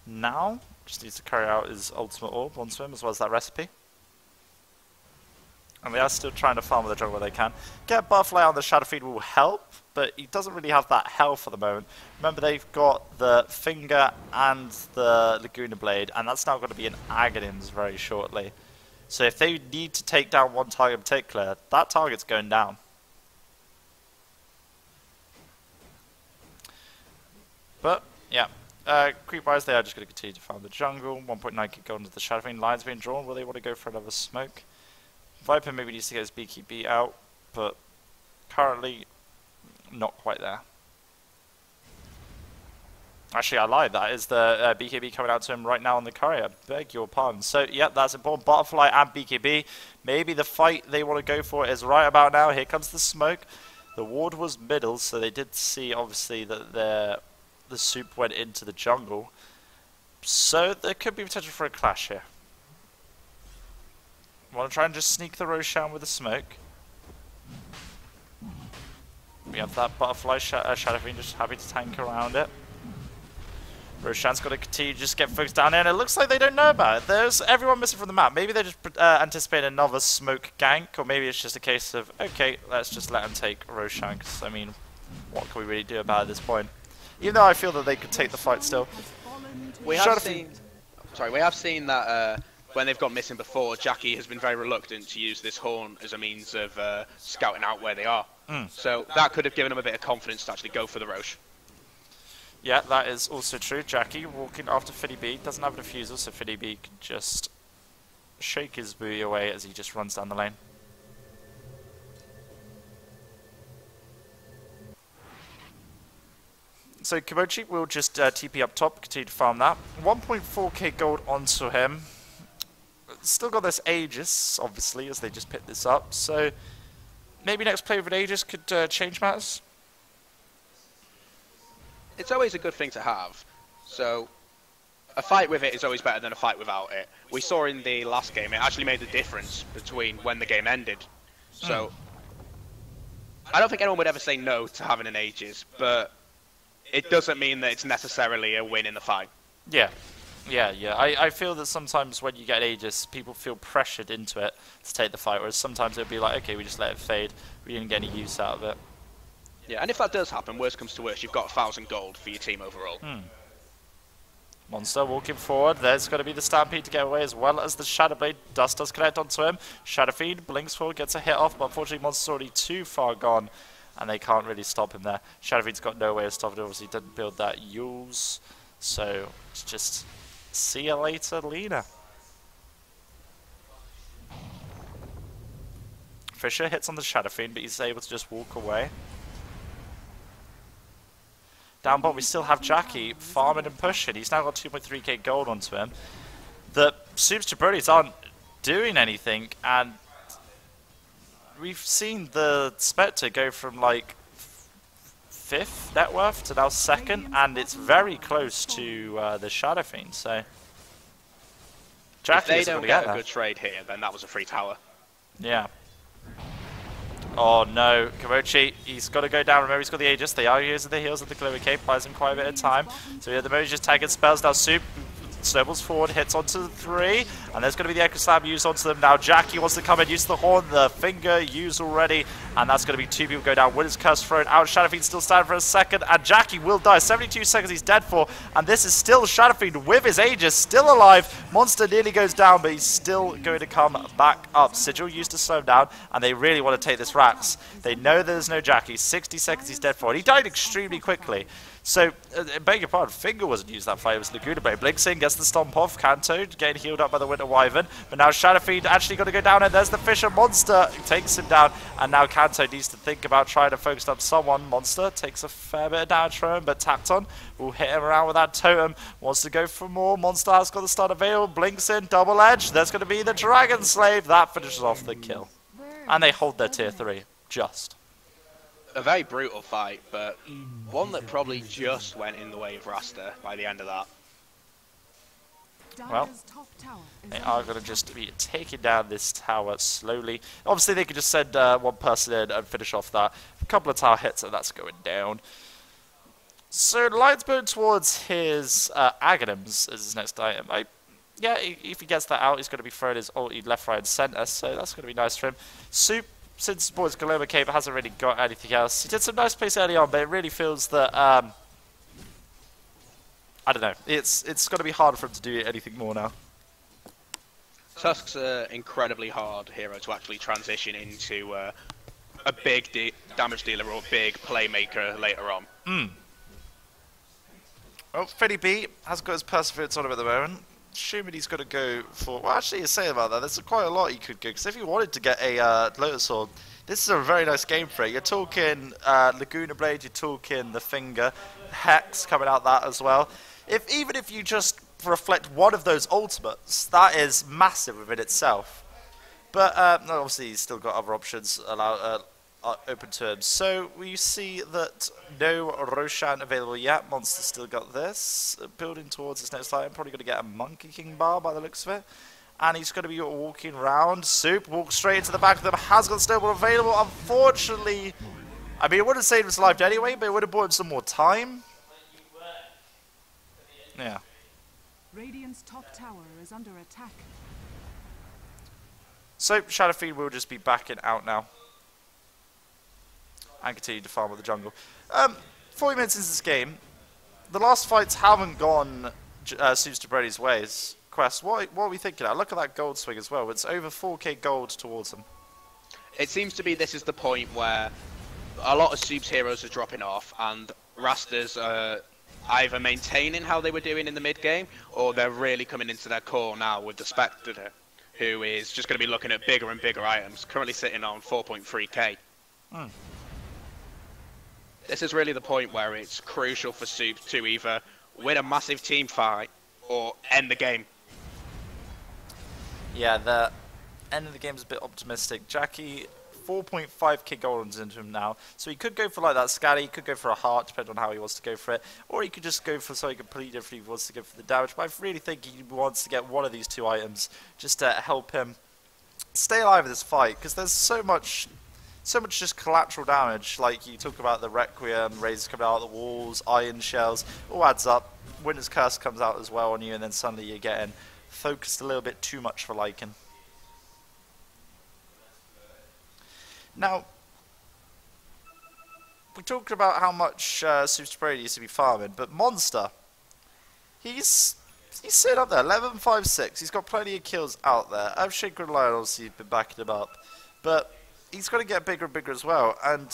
now. Just needs to carry out his ultimate orb onto him, as well as that recipe. And they are still trying to farm with the jungle where they can. Get Butterfly on the Shadow Fiend will help, but he doesn't really have that health at the moment. Remember, they've got the Finger and the Laguna Blade, and that's now going to be an Aghanims very shortly. So if they need to take down one target in particular, that target's going down. But, yeah. Creep-wise, they are just going to continue to farm the jungle. 1.9k gold into the Shadow Fiend. Line's being drawn. Will they want to go for another smoke? Viper maybe needs to get his BKB out, but currently not quite there. Actually, I lied. That is the BKB coming out to him right now on the courier. Beg your pardon. So, yeah, that's important. Butterfly and BKB. Maybe the fight they want to go for is right about now. Here comes the smoke. The ward was middle, so they did see, obviously, that the soup went into the jungle. So there could be potential for a clash here. Want to try and just sneak the Roshan with the smoke. We have that butterfly Shadow Fiend just happy to tank around it. Roshan's got to continue to just get folks down here, and it looks like they don't know about it. There's everyone missing from the map. Maybe they're just anticipating another smoke gank, or maybe it's just a case of, okay, let's just let them take Roshan, because, I mean, what can we really do about it at this point? Even though I feel that they could take the fight still. We have seen that when they've gone missing before, Jackie has been very reluctant to use this horn as a means of scouting out where they are. So that could have given him a bit of confidence to actually go for the Roche. Yeah, that is also true. Jackie walking after Fiddy B doesn't have a defusal, so Fiddy B can just shake his buoy away as he just runs down the lane. So Kimochi will just TP up top, continue to farm that. 1.4k gold onto him. Still got this Aegis, obviously, as they just picked this up. So maybe next play with an Aegis could change matters. It's always a good thing to have. So a fight with it is always better than a fight without it. We saw in the last game, it actually made the difference between when the game ended. So I don't think anyone would ever say no to having an Aegis, but it doesn't mean that it's necessarily a win in the fight. Yeah. I feel that sometimes when you get Aegis, people feel pressured into it to take the fight, whereas sometimes it'll be like, okay, we just let it fade. We didn't get any use out of it. Yeah, and if that does happen, worst comes to worst, you've got 1,000 gold for your team overall. Monster walking forward. There's going to be the Stampede to get away, as well as the Shadow Blade. Dust does connect onto him. Shadow Fiend blinks forward, gets a hit off, but unfortunately Monster's already too far gone, and they can't really stop him there. Shadow Fiend's got no way of stopping it. Obviously, didn't build that Yules, so it's just see you later, Lena. Fisher hits on the Shadow Fiend, but he's able to just walk away. Down bottom, we still have Jackie farming and pushing. He's now got 2.3k gold onto him. The Soup's Jabronis aren't doing anything, and we've seen the Spectre go from like 5th net worth to now 2nd, and it's very close to the Shadow Fiend. So Jackie if they don't get a good trade here, then that was a free tower. Yeah. Oh no, Kimochi, he's got to go down. Remember, he's got the Aegis. They are using the heals of the Glowing Cape, buys him quite a bit of time. So yeah, the moment just tagging spells. Now Soup snowballs forward, hits onto the 3, and there's going to be the Echo Slam used onto them. Now Jackie wants to come and use the horn, the finger used already, and that's going to be 2 people go down. Winter's Curse thrown out. Shadow Fiend still standing for a second, and Jackie will die. 72 seconds he's dead for, and this is still Shadow Fiend with his Aegis, still alive. Monster nearly goes down, but he's still going to come back up. Sigil used to slow him down, and they really want to take this Rax. They know there's no Jackie. 60 seconds he's dead for, and he died extremely quickly. So, beg your pardon, Finger wasn't used that fight, it was Laguna Blade. Blinks in, gets the stomp off, Kanto getting healed up by the Winter Wyvern, but now Shadow Fiend actually got to go down, and there's the Fisher. Monster takes him down, and now Kanto needs to think about trying to focus up someone. Monster takes a fair bit of damage from him, but Tacton will hit him around with that totem, wants to go for more. Monster has got the start available, Blinks in, double edge, there's going to be the Dragon Slave, that finishes off the kill. And they hold their tier 3, just. A very brutal fight, but one that probably just went in the way of Rasta by the end of that. Well, they are going to just be taking down this tower slowly. Obviously, they could just send one person in and finish off that. A couple of tower hits, and that's going down. So, Lion's Bone towards his Aghanims as his next item. Yeah, if he gets that out, he's going to be throwing his ulti left, right, and centre, so that's going to be nice for him. Soup, since his boy's Galoma Cape, hasn't really got anything else. He did some nice plays early on, but it really feels that, I don't know, it's going to be harder for him to do anything more now. Tusk's an incredibly hard hero to actually transition into a big damage dealer or a big playmaker later on. Well, Freddy B has got his Perseverance on him at the moment. Assuming he's going to go for... Well, actually, you're saying about that. There's quite a lot he could go. Because if he wanted to get a Lotus Sword, this is a very nice game for it. You're talking Laguna Blade, you're talking the Finger, Hex coming out that as well. Even if you just reflect one of those ultimates, that is massive within itself. But obviously, he's still got other options open to him. So we see that no Roshan available yet. Monster still got this. Building towards his next item. Probably going to get a Monkey King bar by the looks of it. And he's going to be walking around. Soup walks straight into the back of them. Has got the snowball available. Unfortunately, I mean, it would have saved his life anyway, but it would have bought him some more time. Yeah. Radiant's top tower is under attack. So Shadow Fiend will just be backing out now. And continue to farm with the jungle. 40 minutes into this game. The last fights haven't gone Suits to Brody's ways. Quest, what are we thinking of? Look at that gold swing as well. It's over 4k gold towards him. It seems to be this is the point where a lot of Soup's heroes are dropping off, and Rasta's either maintaining how they were doing in the mid game, or they're really coming into their core now with the Spectre, who is just going to be looking at bigger and bigger items, currently sitting on 4.3k. This is really the point where it's crucial for Soup to either win a massive team fight or end the game. Yeah, the end of the game is a bit optimistic. Jackie, 4.5k gold into him now, so he could go for like that scatty, he could go for a heart, depending on how he wants to go for it, or he could just go for something completely different if he wants to go for the damage, but I really think he wants to get one of these two items just to help him stay alive in this fight, because there's so much just collateral damage. Like you talk about the Requiem, razors coming out of the walls, iron shells, all adds up. Winter's Curse comes out as well on you, and then suddenly you're getting focused a little bit too much for Lycan. Now, we talked about how much Super Brady used to be farming, but Monster, he's sitting up there, 11.56. He's got plenty of kills out there. Abhishek and Lion obviously been backing him up, but he's got to get bigger and bigger as well. And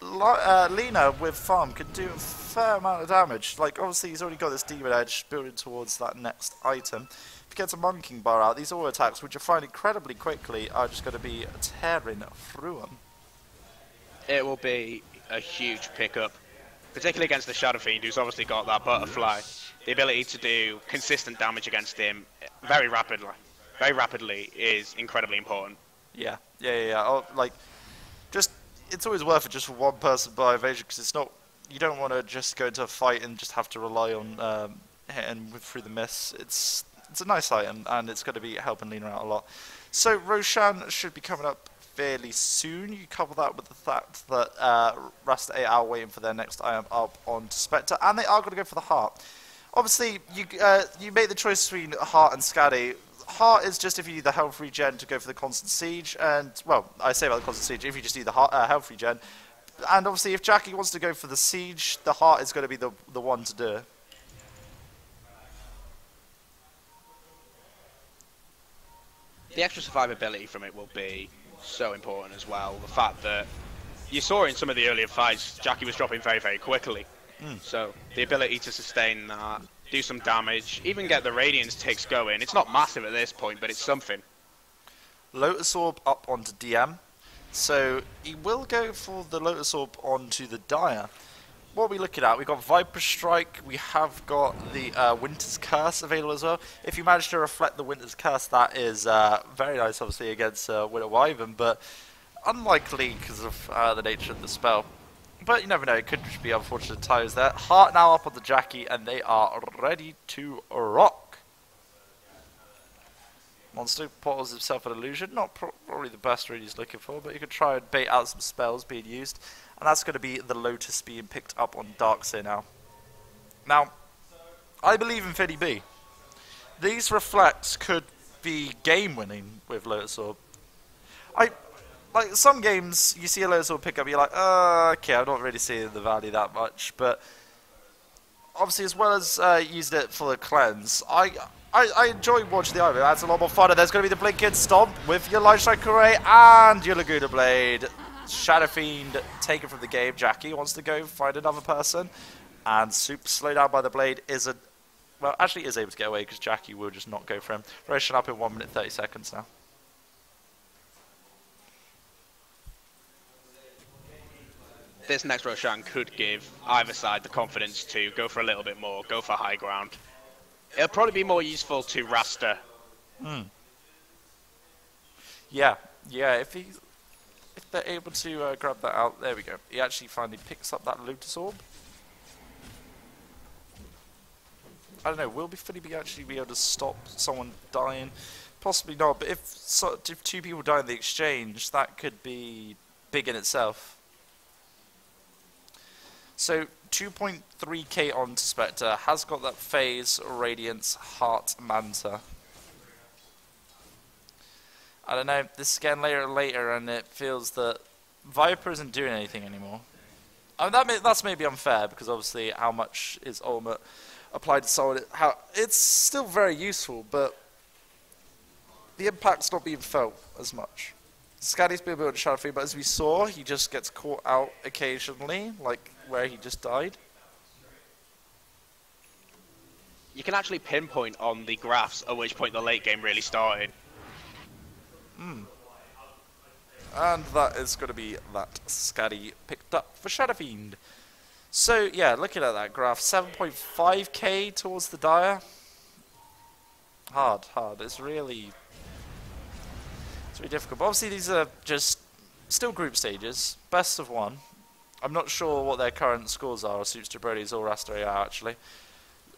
Lena with farm can do a fair amount of damage. Like obviously he's already got this Demon Edge building towards that next item. If he gets a Monkey bar out, these auto attacks, which you find incredibly quickly, are just going to be tearing through him. It will be a huge pickup, particularly against the Shadow Fiend, who's obviously got that butterfly. The ability to do consistent damage against him very rapidly is incredibly important. Yeah. Oh, like, just it's always worth it just for one person by evasion, because it's not. You don't want to just go into a fight and just have to rely on hitting through the miss. It's a nice item, and it's going to be helping Lena out a lot. So Roshan should be coming up fairly soon. You couple that with the fact that Rasta.A are waiting for their next item up on Spectre, and they are going to go for the heart. Obviously, you make the choice between heart and Scatty. Heart is just if you need the health regen to go for the constant siege, and well, I say about the constant siege if you just need the health regen. And obviously, if Jackie wants to go for the siege, the heart is going to be the one to do it. The extra survivability from it will be so important as well. The fact that you saw in some of the earlier fights, Jackie was dropping very, very quickly. So the ability to sustain that, do some damage, even get the Radiance ticks going. It's not massive at this point, but it's something. Lotus Orb up onto DM. So he will go for the Lotus Orb onto the Dire. What are we looking at? We've got Viper Strike, we have got the Winter's Curse available as well. If you manage to reflect the Winter's Curse, that is very nice, obviously, against Winter Wyvern, but unlikely because of the nature of the spell. But you never know, it could just be unfortunate times there. Heart now up on the Jackie, and they are ready to rock. Monster bottles himself an illusion, not probably the best read he's looking for, but you could try and bait out some spells being used. And that's going to be the Lotus being picked up on Darkseer now. Now, I believe in Fiddy B. These reflects could be game-winning with Lotus Orb. Like, some games, you see a Lotus Orb pick up, you're like, okay, I'm not really seeing the value that much. But, obviously, as well as using it for the cleanse, I enjoy watching the item. It adds a lot more fun. And there's going to be the Blinking Stomp with your Light Strike Array and your Laguna Blade. Shadow Fiend taken from the game. Jackie wants to go find another person. And Soup, slowed down by the blade, is able to get away because Jackie will just not go for him. Roshan up in 1 minute 30 seconds now. This next Roshan could give either side the confidence to go for a little bit more, go for high ground. It'll probably be more useful to Rasta. Yeah, if he... if they're able to grab that out. There we go. He actually finally picks up that Lotus Orb. I don't know, will Finny actually be able to stop someone dying? Possibly not, but if two people die in the exchange, that could be big in itself. So 2.3k on to Spectre, has got that Phase, Radiance, Heart, Manta. I don't know, this is getting later and later, and it feels that Viper isn't doing anything anymore. I mean, that's maybe unfair, because obviously how much is ultimate applied to someone, it's still very useful, but the impact's not being felt as much. Scatty's been able to shadow free, but as we saw, he just gets caught out occasionally, like where he just died. You can actually pinpoint on the graphs at which point the late game really started. And that is going to be that Scatty picked up for Shadow Fiend. So yeah, looking at that graph, 7.5k towards the Dire. Hard. It's really difficult. But obviously these are just still group stages, best of one. I'm not sure what their current scores are, or Suits Jabronis or Rasta.A actually.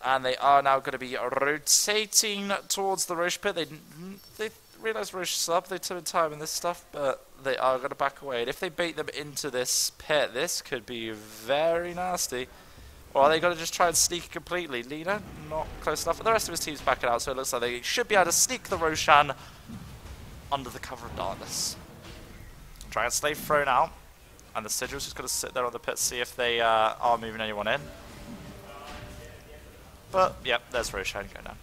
And they are now going to be rotating towards the Roche pit. They realised Roche is up, they took time in this stuff, but they are going to back away. And if they bait them into this pit, this could be very nasty. Or are they going to just try and sneak it completely? Lina, not close enough. But the rest of his team's backing out, so it looks like they should be able to sneak the Roshan under the cover of darkness. Dragon Slave thrown out, and the Sigil's just going to sit there on the pit, see if they are moving anyone in. But, yep, there's Roshan going down.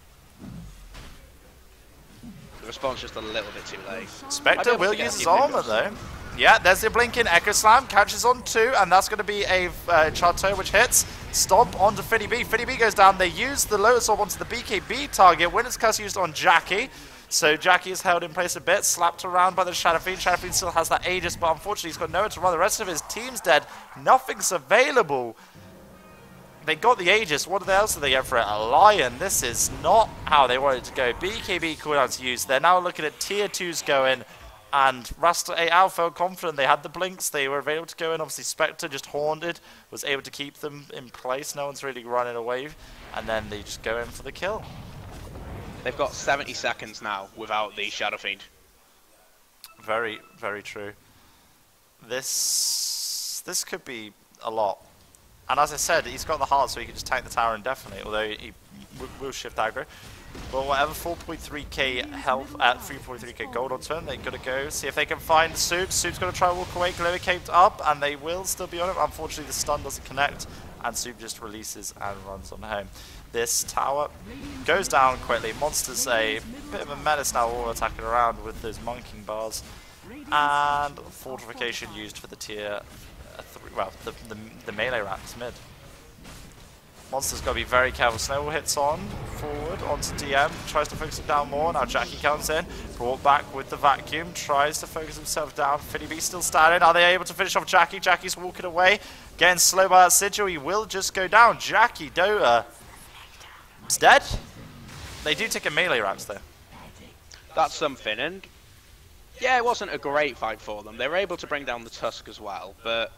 The response just a little bit too late. Spectre will use his armor though. Yeah, there's the blinking Echo Slam, catches on two, and that's going to be a Chateau which hits. Stomp onto Finny B. Finny B goes down. They use the Lotus Orb onto the BKB target. Winner's Curse used on Jackie. So Jackie is held in place a bit, slapped around by the Shadow Fiend. Shadow Fiend still has that Aegis, but unfortunately he's got nowhere to run. The rest of his team's dead. Nothing's available. They got the Aegis. What else did they get for it? A Lion. This is not how they wanted to go. BKB cooldowns used. They're now looking at tier 2s going. And Rasta.A felt confident. They had the blinks. They were able to go in. Obviously, Spectre just haunted. Was able to keep them in place. No one's really running away. And then they just go in for the kill. They've got 70 seconds now without the Shadow Fiend. Very, very true. This could be a lot. And as I said, he's got the heart, so he can just tank the tower indefinitely, although he will shift aggro. But whatever, 4.3k health at 3.3k gold on turn, they're going to go see if they can find Soup. Soup's going to try to walk away, Glover caved up, and they will still be on him. Unfortunately, the stun doesn't connect, and Soup just releases and runs on home. This tower goes down quickly. Monster's a bit of a menace now, all attacking around with those monking bars. And fortification used for the tier 3, well, the melee rats mid. Monster's got to be very careful. Snowball hits on, forward, onto DM, tries to focus him down more. Now Jackie comes in, brought back with the vacuum, tries to focus himself down. Finny B still standing. Are they able to finish off Jackie? Jackie's walking away, getting slow by that Sigil. He will just go down. Jackie Dota is dead. They do take a melee rats though. That's something, and yeah, it wasn't a great fight for them. They were able to bring down the Tusk as well, but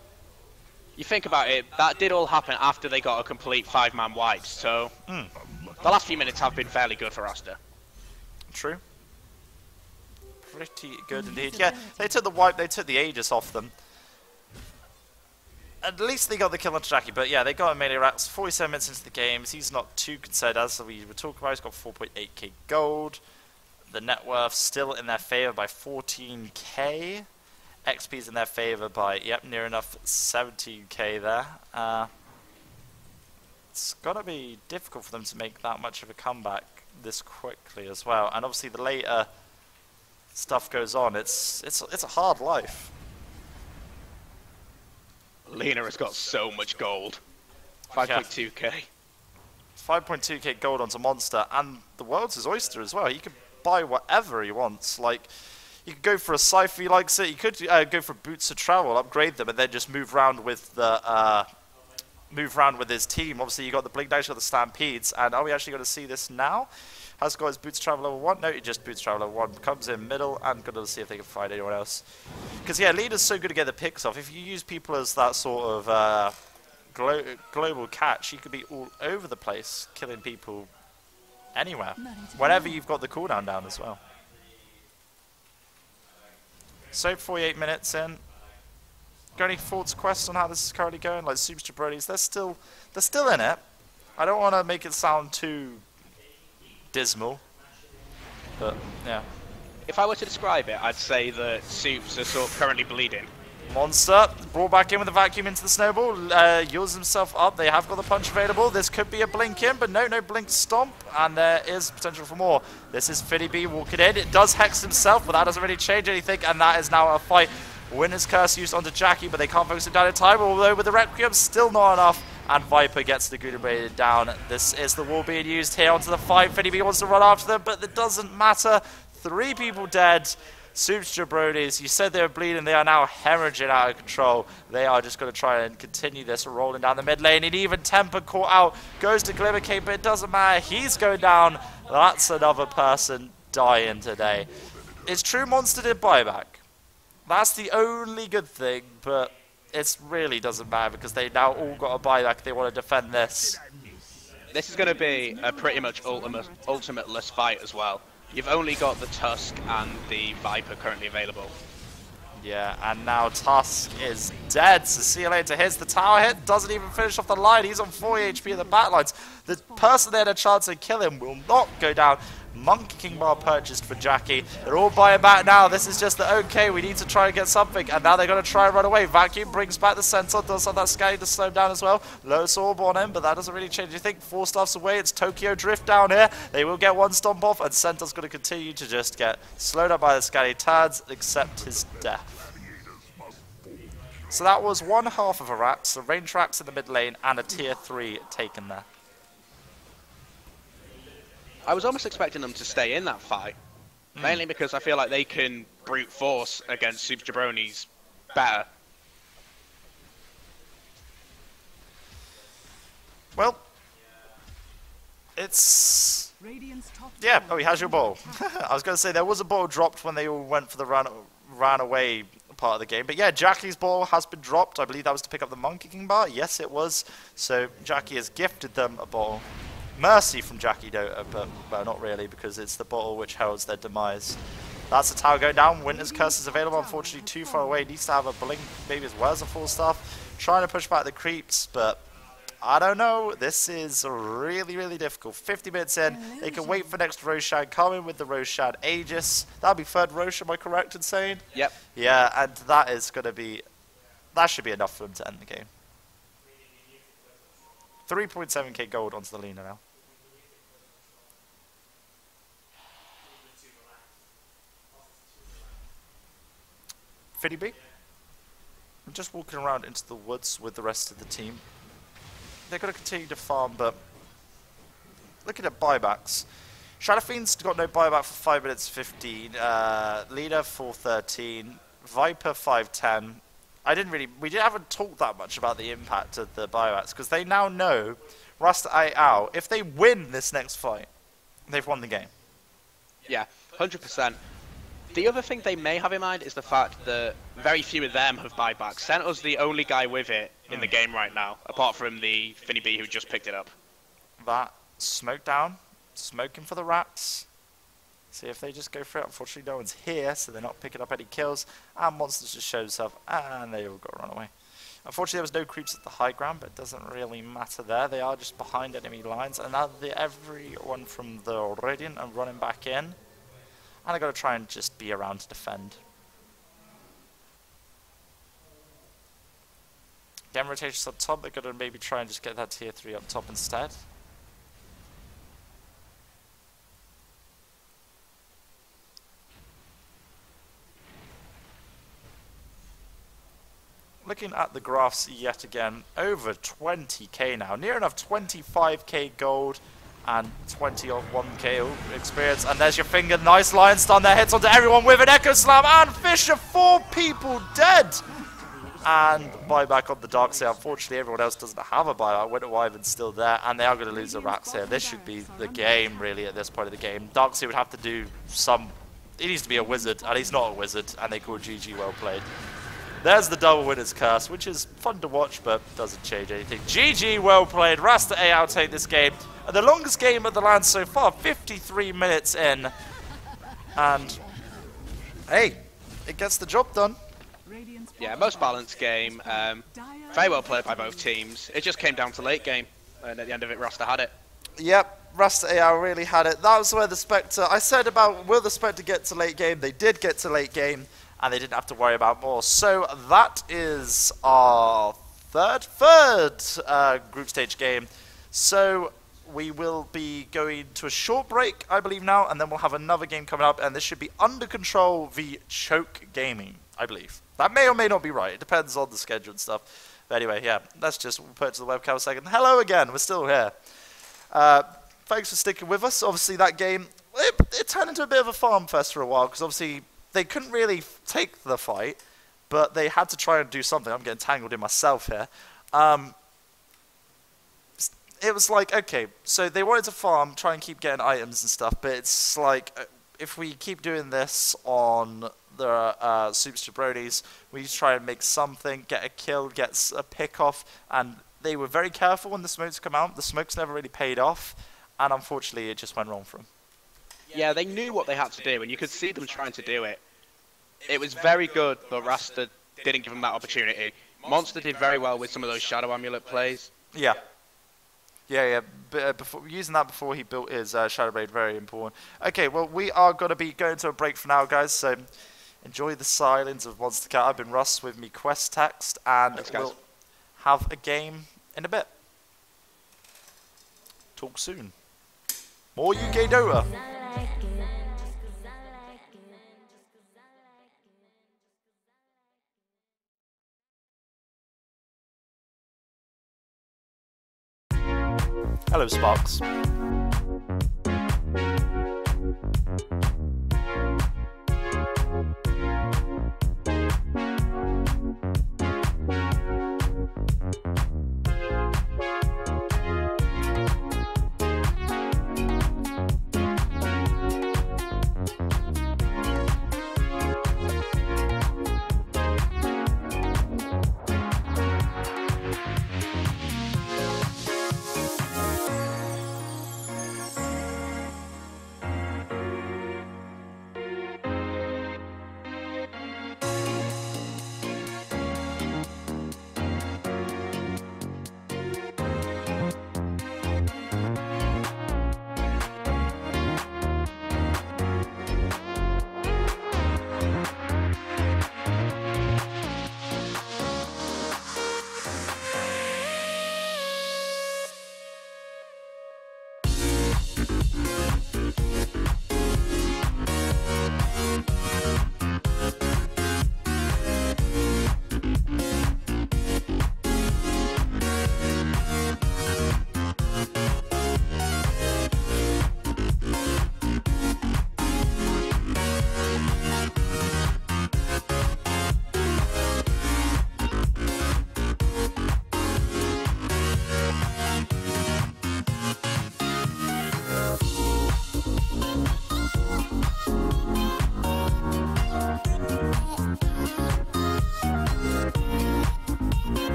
you think about it, that did all happen after they got a complete 5-man wipe, so the last few minutes have been fairly good for Rasta. True. Pretty good indeed. Yeah, they took the wipe, they took the Aegis off them. At least they got the kill on Jackie, but yeah, they got a melee rats 47 minutes into the game. He's not too concerned, as we were talking about. He's got 4.8k gold. The net worth still in their favor by 14k. XP's in their favor by, yep, near enough 17k there. It's going to be difficult for them to make that much of a comeback this quickly as well. And obviously the later stuff goes on, it's a hard life. Lena has got so much gold. 5.2k. Yeah. 5.2k gold onto Monster, and the world's his oyster as well. He can buy whatever he wants. Like, you could go for a scythe if he likes it. You could go for boots of travel, upgrade them, and then just move around with the his team. Obviously, you got the Blink Dash, you got the Stampedes, and are we actually going to see this now? Has got his boots travel level 1. No, he just boots travel level 1. Comes in middle and gonna see if they can find anyone else. Because yeah, leader's so good to get the picks off. If you use people as that sort of global catch, you could be all over the place, killing people anywhere. Whenever you've got the cooldown down as well. So 48 minutes in. Got any thoughts, questions on how this is currently going? Like Soups Jabronis, they're still in it. I don't want to make it sound too dismal, but yeah. If I were to describe it, I'd say that Soups are sort of currently bleeding. Monster brought back in with a vacuum into the snowball, heals himself up. They have got the punch available. This could be a blink in, but no blink stomp, and there is potential for more. This is Fiddy B walking in. It does hex himself, but that doesn't really change anything, and that is now a fight. Winner's Curse used onto Jackie, but they can't focus him down in time, although with the Requiem, still not enough, and Viper gets the Gouda Blade down. This is the wall being used here onto the fight. Fiddy B wants to run after them, but it doesn't matter. 3 people dead. Soups Jabronis, you said they were bleeding, they are now hemorrhaging out of control. They are just going to try and continue this, rolling down the mid lane, and even Temper caught out, goes to Glimmer Cape, but it doesn't matter, he's going down. That's another person dying today. It's true Monster did buyback. That's the only good thing, but it really doesn't matter because they now all got a buyback. They want to defend this. This is going to be a pretty much ultimate-less fight as well. You've only got the Tusk and the Viper currently available. Yeah, and now Tusk is dead. So see you later. Here's the tower hit. Doesn't even finish off the line. He's on 4 HP in the backlines. The person they had a chance to kill him will not go down. Monkey King Bar purchased for Jackie. They're all buying back now. This is just the okay, we need to try and get something. And now they're going to try and run away. Vacuum brings back the Centaur. Does have that scanning to slow him down as well. Lotus Orb on him, but that doesn't really change anything. 4 staffs away. It's Tokyo Drift down here. They will get 1 stomp off, and Centaur's going to continue to just get slowed up by the scanning turds, except his death. So that was one half of a Rax, a range Rax in the mid lane, and a tier 3 taken there. I was almost expecting them to stay in that fight, mainly because I feel like they can brute force against Soups Jabronis better. Well, it's... yeah, oh, he has your ball. I was going to say, there was a ball dropped when they all went for the ran away part of the game. But yeah, Jackie's ball has been dropped. I believe that was to pick up the Monkey King bar. Yes, it was. So Jackie has gifted them a bottle. Mercy from Jackie Dota, but well, not really, because it's the bottle which heralds their demise. That's the tower going down. Winter's Curse is available, unfortunately too far away. Needs to have a blink maybe as well as a full staff. Trying to push back the creeps, but I don't know. This is really difficult. 50 minutes in. They can wait for next Roshan. Come in with the Roshan Aegis. That'll be 3rd Roshan, am I correct in saying? Yep. Yeah, and that is going to be... that should be enough for them to end the game. 3.7k gold onto the Lena now. Fiddy B. I'm just walking around into the woods with the rest of the team. They're going to continue to farm, but looking at buybacks. Shadow Fiend's got no buyback for 5 minutes 15. Leader 4:13. Viper 5:10. We haven't talked that much about the impact of the buybacks because they now know Rasta.A out. If they win this next fight, they've won the game. Yeah, 100%. The other thing they may have in mind is the fact that very few of them have buybacks. Centaur's the only guy with it in the game right now, apart from the Finny B who just picked it up. That smoke down, smoking for the rats. See if they just go for it. Unfortunately, no one's here, so they're not picking up any kills. And Monsters just shows himself, and they all got to run away. Unfortunately, there was no creeps at the high ground, but it doesn't really matter there. They are just behind enemy lines, and now everyone from the Radiant are running back in. And they've got to try and just be around to defend. Game rotations up top, they're going to maybe try and just get that tier 3 up top instead. Looking at the graphs yet again, over 20k now, near enough 25k gold and 21k experience. And there's your finger, nice lion stun there, hits onto everyone with an Echo Slam, and Fisher, 4 people dead! and buyback on the Darkseid. Unfortunately, everyone else doesn't have a buyback. Winter Wyvern's still there, and they are going to lose the Rats here. This should be the game, really, at this point of the game. Darkseid would have to do some... He needs to be a wizard, and he's not a wizard, and they call GG well played. There's the double winner's curse, which is fun to watch, but doesn't change anything. GG well played. Rasta.A outtake this game. The longest game of the LAN so far, 53 minutes in. And, hey, it gets the job done. Yeah, most balanced game. Very well played by both teams. It just came down to late game, and at the end of it, Rasta had it. Yep, Rasta.A really had it. That was where the Spectre... I said about, will the Spectre get to late game? They did get to late game, and they didn't have to worry about more. So that is our third group stage game. So we will be going to a short break, I believe now, and then we'll have another game coming up, and this should be Under Control v Choke Gaming, I believe. That may or may not be right. It depends on the schedule and stuff. But anyway, yeah, let's just put it to the webcam a second. Hello again, we're still here. Thanks for sticking with us. Obviously, that game, it turned into a bit of a farm fest for a while, because obviously they couldn't really take the fight, but they had to try and do something. I'm getting tangled in myself here. It was like, okay, so they wanted to farm, try and keep getting items and stuff, but it's like, if we keep doing this on the Soups Jabronis, we need to try and make something, get a kill, get a pick off, and they were very careful when the smokes come out. The smokes never really paid off, and unfortunately it just went wrong for them. Yeah, they knew what they had to do, and you could see them trying to do it. It was very good, but Rasta didn't give them that opportunity. Monster did very well with some of those Shadow Amulet plays. Yeah. Yeah. Before, using that before he built his Shadow Blade, very important. Okay, well, we are going to be going to a break for now, guys, so enjoy the silence of Monster Cat. I've been Russ with me, Quest Text, and we'll have a game in a bit. Talk soon. More UK Dota. Hello, Sparks.